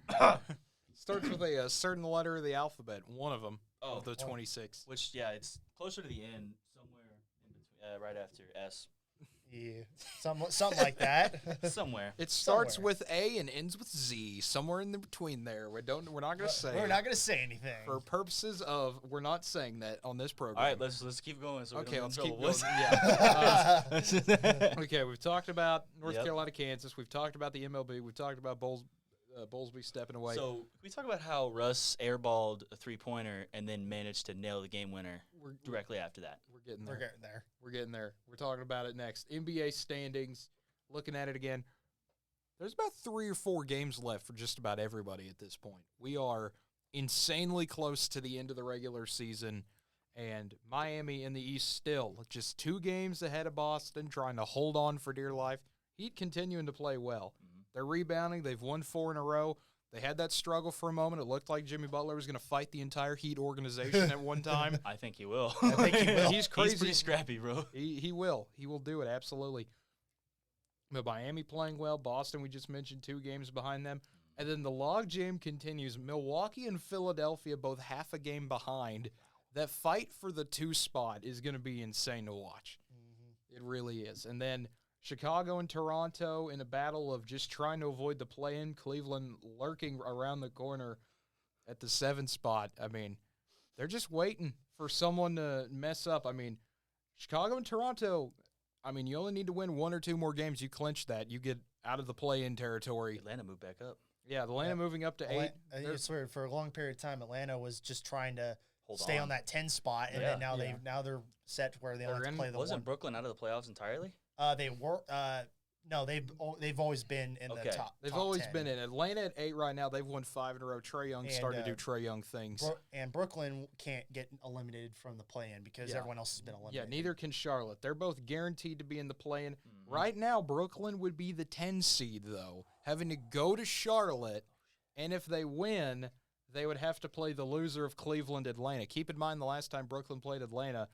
Starts with a certain letter of the alphabet. One of them of the 26. Which, it's closer to the end, somewhere in between, right after S. Yeah, something like that. Somewhere. It starts with A and ends with Z. Somewhere in the between there. We're not going to say. We're not going to say anything. For purposes of, we're not saying that on this program. All right, let's keep going. So okay, let's keep going. Yeah. Okay, we've talked about North Carolina, Kansas. We've talked about the MLB. We've talked about Bowlesby stepping away. So can we talk about how Russ airballed a three-pointer and then managed to nail the game winner directly after that? We're getting there. We're talking about it next. NBA standings, looking at it again. There's about 3 or 4 games left for just about everybody at this point. We are insanely close to the end of the regular season, and Miami in the East still just 2 games ahead of Boston, trying to hold on for dear life. Heat continuing to play well. They're rebounding. They've won 4 in a row. They had that struggle for a moment. It looked like Jimmy Butler was going to fight the entire Heat organization at one time. I think he will. He's crazy. He's pretty scrappy, bro. He will. He will do it, absolutely. But Miami playing well. Boston, we just mentioned, 2 games behind them. And then the logjam continues. Milwaukee and Philadelphia both half a game behind. That fight for the 2 spot is going to be insane to watch. Mm-hmm. It really is. And then Chicago and Toronto in a battle of just trying to avoid the play-in. Cleveland lurking around the corner at the 7th spot. I mean, they're just waiting for someone to mess up. I mean, Chicago and Toronto, I mean, you only need to win 1 or 2 more games. You clinch that. You get out of the play-in territory. Atlanta moved back up. Yeah, Atlanta moving up to 8. I swear, for a long period of time, Atlanta was just trying to stay on that 10 spot, and then now they're set where they only have to play the Wasn't Brooklyn out of the playoffs entirely? They were. No, they've always been in the top. They've always 10. been in Atlanta at 8 right now. They've won 5 in a row. Trae Young started to do Trae Young things. And Brooklyn can't get eliminated from the play-in because everyone else has been eliminated. Yeah, neither can Charlotte. They're both guaranteed to be in the play-in. Mm-hmm. Right now, Brooklyn would be the 10 seed, though, having to go to Charlotte, and if they win, they would have to play the loser of Cleveland-Atlanta. Keep in mind the last time Brooklyn played Atlanta,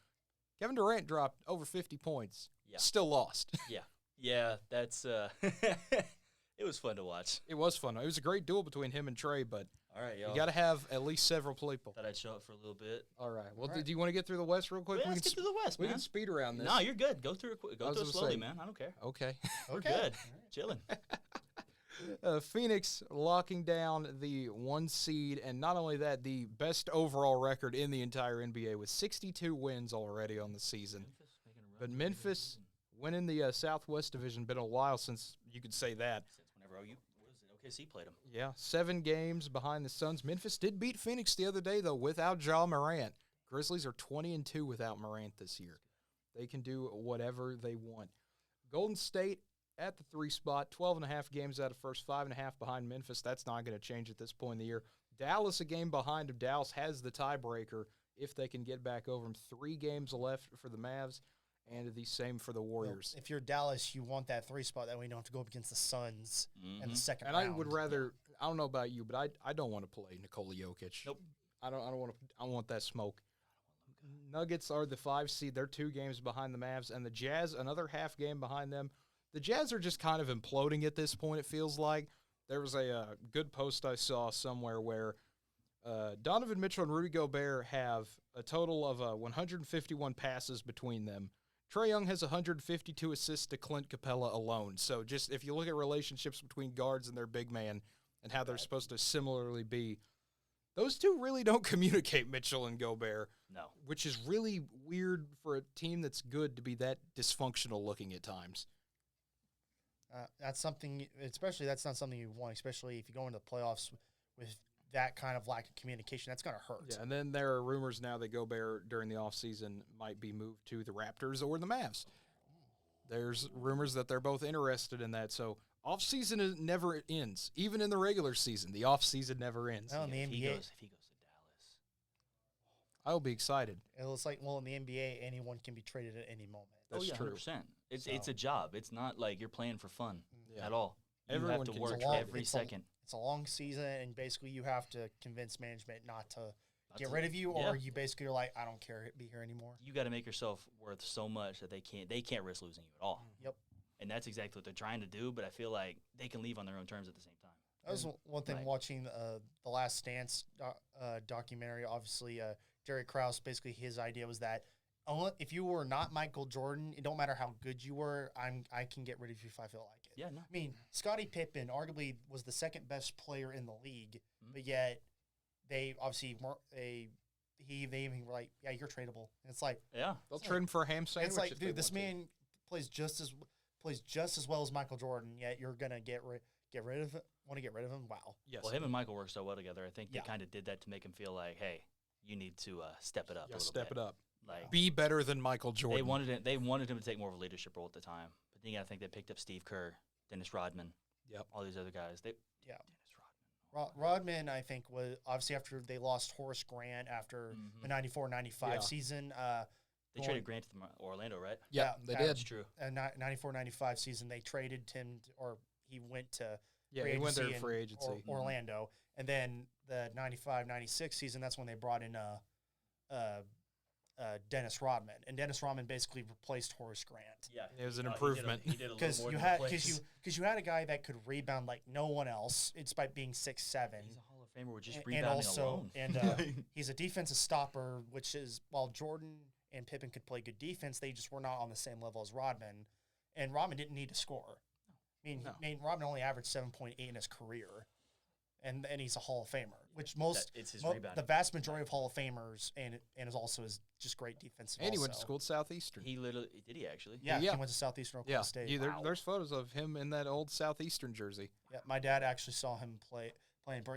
Kevin Durant dropped over 50 points. Yeah. Still lost. Yeah, that's it was fun to watch. It was fun. It was a great duel between him and Trae, but all right, y'all. You got to have at least several people. Thought I'd show up for a little bit. All right. Well, do you want to get through the West real quick? Yeah, let's get through the West, man. We can speed around this. No, you're good. Go through it. Go through it slowly, man. I don't care. Okay. We're good. Chilling. Phoenix locking down the 1 seed, and not only that, the best overall record in the entire NBA with 62 wins already on the season. But Memphis winning the Southwest Division. Been a while since you could say that. Since whenever OKC played them. Yeah, 7 games behind the Suns. Memphis did beat Phoenix the other day, though, without Ja Morant. Grizzlies are 20-2 without Morant this year. They can do whatever they want. Golden State at the 3 spot, 12.5 games out of first, 5.5 behind Memphis. That's not going to change at this point in the year. Dallas a game behind of Dallas has the tiebreaker if they can get back over them. 3 games left for the Mavs, and the same for the Warriors. Well, if you're Dallas, you want that 3 spot. That way you don't have to go up against the Suns in the second round. And I would rather, I don't know about you, but I don't want to play Nikola Jokic. Nope. I don't want that smoke. Nuggets are the 5 seed. They're 2 games behind the Mavs, and the Jazz another half game behind them. The Jazz are just kind of imploding at this point, it feels like. There was a good post I saw somewhere where Donovan Mitchell and Rudy Gobert have a total of 151 passes between them. Trae Young has 152 assists to Clint Capella alone. So just if you look at relationships between guards and their big man and how they're supposed to similarly be, those two really don't communicate, Mitchell and Gobert. No. Which is really weird for a team that's good to be that dysfunctional looking at times. That's something, especially that's not something you want, especially if you go into the playoffs with that kind of lack of communication. That's going to hurt. Yeah, and then there are rumors now that Gobert during the offseason might be moved to the Raptors or the Mavs. There's rumors that they're both interested in that. So offseason never ends. Even in the regular season, the offseason never ends. Well, in the NBA, if he goes to Dallas, I'll be excited. It's like, well, in the NBA, anyone can be traded at any moment. That's true. 100%. It's a job. It's not like you're playing for fun at all. Everyone have to work every second. It's a long season, and basically you have to convince management not to get rid of you, or you basically are like, I don't care, be here anymore. You got to make yourself worth so much that they can't risk losing you at all. Yep. And that's exactly what they're trying to do, but I feel like they can leave on their own terms at the same time. That was one thing watching the Last Dance documentary. Obviously, Jerry Krause, basically his idea was that if you were not Michael Jordan, it don't matter how good you were, I can get rid of you if I feel like it. Yeah, no. I mean, Scottie Pippen arguably was the second best player in the league, but yet they obviously weren't they even were like, yeah, you're tradable. And it's like, they'll trade him for a ham sandwich. It's like, dude, this man plays just as well as Michael Jordan, yet you're gonna get rid of him. Want to get rid of him? Wow. Yes. Well, him and Michael work so well together. I think they kind of did that to make him feel like, hey, you need to step it up. Step it up. Like, be better than Michael Jordan. They wanted him to take more of a leadership role at the time. But then I think they picked up Steve Kerr, Dennis Rodman. Yep. All these other guys. Dennis Rodman. Rodman, I think, was obviously after they lost Horace Grant after the 94-95 season. They traded Grant to Orlando, right? Yeah, they did. That's true. 94-95 season, they traded him, or he went to he went there free agency. Orlando. And then the 95-96 season, that's when they brought in Dennis Rodman. And Dennis Rodman basically replaced Horace Grant. Yeah. It was an improvement. He did a little more because you had a guy that could rebound like no one else. It's by being 6'7". He's a Hall of Famer with just rebounding alone. And he's a defensive stopper, which is, while Jordan and Pippen could play good defense, they just were not on the same level as Rodman. And Rodman didn't need to score. I mean, Rodman only averaged 7.8 in his career, and he's a Hall of Famer, which the vast majority of Hall of Famers, and is also is just great defensive. And he went to school at Southeastern. He literally did. He actually, he went to Southeastern Oklahoma State. Yeah, there's photos of him in that old Southeastern jersey. Yeah, my dad actually saw him playing.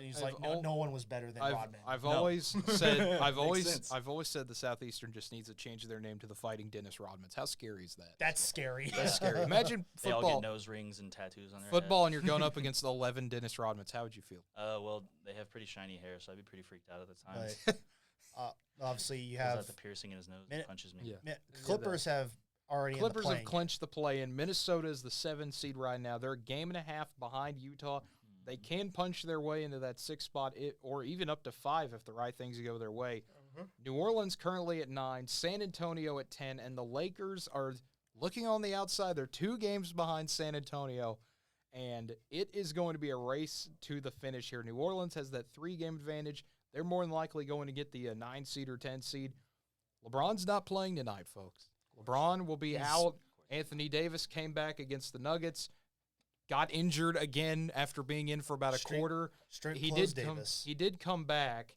He's like, no one was better than Rodman. I've always said the Southeastern just needs to change their name to the Fighting Dennis Rodmans. How scary is that? That's scary. That's scary. Imagine football. They all get nose rings and tattoos on their football, head. And you're going up against 11 Dennis Rodmans. How would you feel? Well, they have pretty shiny hair, so I'd be pretty freaked out at the time. Obviously, you have the piercing in his nose that punches me. Yeah. Clippers have already. Clippers have clinched the play-in. Minnesota is the 7 seed right now. They're a game and a half behind Utah. They can punch their way into that 6th spot, or even up to 5 if the right things go their way. New Orleans currently at 9, San Antonio at 10, and the Lakers are looking on the outside. They're 2 games behind San Antonio, and it is going to be a race to the finish here. New Orleans has that 3-game advantage. They're more than likely going to get the 9 seed or 10 seed. LeBron's not playing tonight, folks. LeBron will be out. Anthony Davis came back against the Nuggets. Got injured again after being in for about a quarter. He did come back,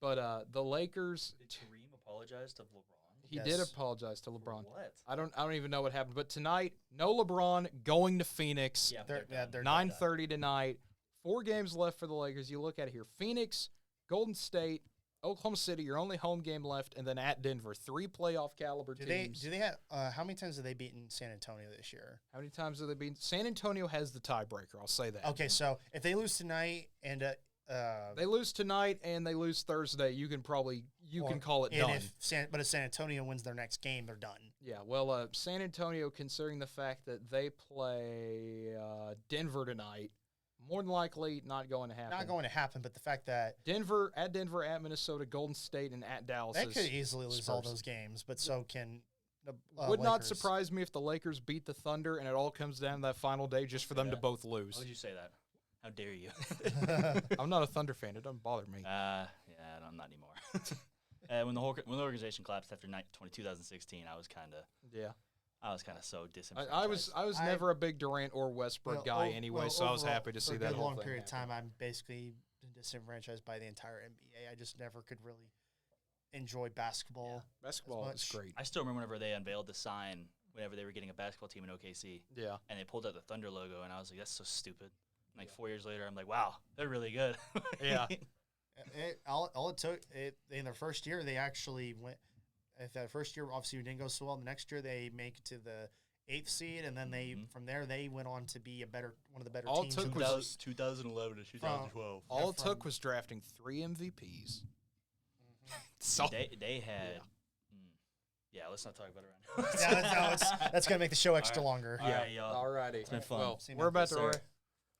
but the Lakers. Did Kareem apologize to LeBron? He did apologize to LeBron. For what? I don't even know what happened. But tonight, no LeBron going to Phoenix. Yeah, they're 9:30 tonight. 4 games left for the Lakers. You look at it here: Phoenix, Golden State, Oklahoma City, your only home game left, and then at Denver. 3 playoff caliber teams. Do they have? How many times have they beaten San Antonio this year? How many times have they beaten? San Antonio has the tiebreaker. I'll say that. Okay, so if they lose tonight and they lose tonight and they lose Thursday, you can call it done. If San Antonio wins their next game, they're done. Yeah, well, San Antonio, considering the fact that they play Denver tonight. More than likely, not going to happen. Not going to happen, but the fact that Denver, at Minnesota, Golden State, and at Dallas. They could easily lose all those games, but so can the Would Lakers. not surprise me if the Lakers beat the Thunder and it all comes down to that final day just for them to both lose. Why would you say that? How dare you? I'm not a Thunder fan. It doesn't bother me. Yeah, I'm not anymore. When the organization collapsed after 2016, I was kind of so disenfranchised. I was never a big Durant or Westbrook guy anyway, so I was happy to see that whole thing. For a long period of time, I'm basically disenfranchised by the entire NBA. I just never could really enjoy basketball. Yeah. Basketball is great. I still remember whenever they unveiled the sign, whenever they were getting a basketball team in OKC. Yeah. And they pulled out the Thunder logo, and I was like, that's so stupid. And 4 years later, I'm like, wow, they're really good. Yeah. All it took, in their first year, they actually went. If that first year, obviously, didn't go so well. The next year, they make it to the 8th seed, and then from there, they went on to be one of the better teams. 2011 to 2012. All it took was drafting 3 MVPs. So they had. Yeah, let's not talk about it right now. That's gonna make the show extra longer. All right, y'all. All righty. It's been fun. Well,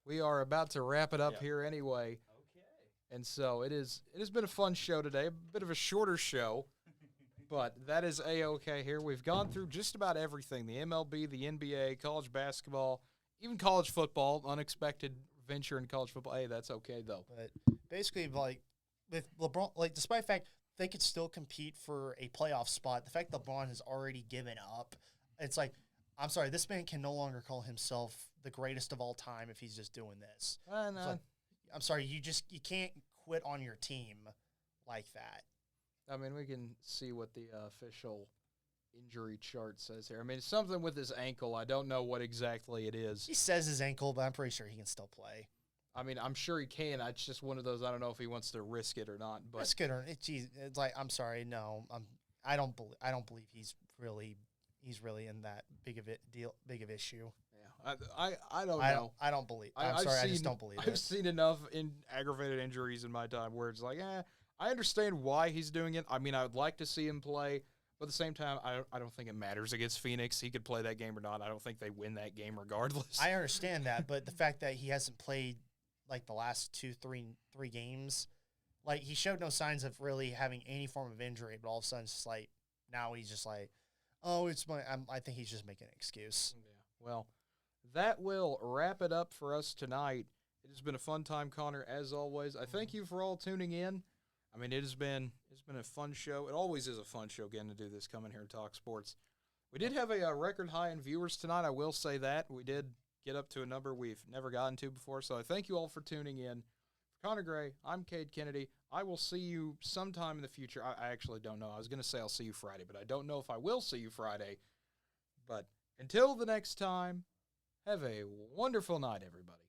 we are about to wrap it up here anyway. Okay. And so it has been a fun show today, a bit of a shorter show. But that is A-OK here. We've gone through just about everything, the MLB, the NBA, college basketball, even college football, unexpected venture in college football. Hey, that's okay though. But basically, like with LeBron, like despite the fact they could still compete for a playoff spot, the fact that LeBron has already given up, it's like, I'm sorry, this man can no longer call himself the greatest of all time if he's just doing this. No. I'm sorry, you can't quit on your team like that. I mean, we can see what the official injury chart says here. I mean, it's something with his ankle. I don't know what exactly it is. He says his ankle, but I'm pretty sure he can still play. I mean, I'm sure he can. It's just one of those. I don't know if he wants to risk it or not. But risk it or it's like, I'm sorry, no, I don't believe he's really in that big of issue. Yeah, I don't know. I don't believe. I'm sorry, I just don't believe it. I've seen enough aggravated injuries in my time where it's like, I understand why he's doing it. I mean, I would like to see him play, but at the same time, I don't think it matters against Phoenix. He could play that game or not. I don't think they win that game regardless. I understand that, but the fact that he hasn't played like the last 3 games, like he showed no signs of really having any form of injury, but all of a sudden it's just like now he's just like, oh, it's my. I think he's just making an excuse. Yeah. Well, that will wrap it up for us tonight. It has been a fun time, Connor, as always. I thank you for all tuning in. I mean, it's been a fun show. It always is a fun show getting to do this, coming here and talk sports. We did have a record high in viewers tonight. I will say that. We did get up to a number we've never gotten to before. So I thank you all for tuning in. For Connor Gray, I'm Cade Kennedy. I will see you sometime in the future. I actually don't know. I was going to say I'll see you Friday, but I don't know if I will see you Friday. But until the next time, have a wonderful night, everybody.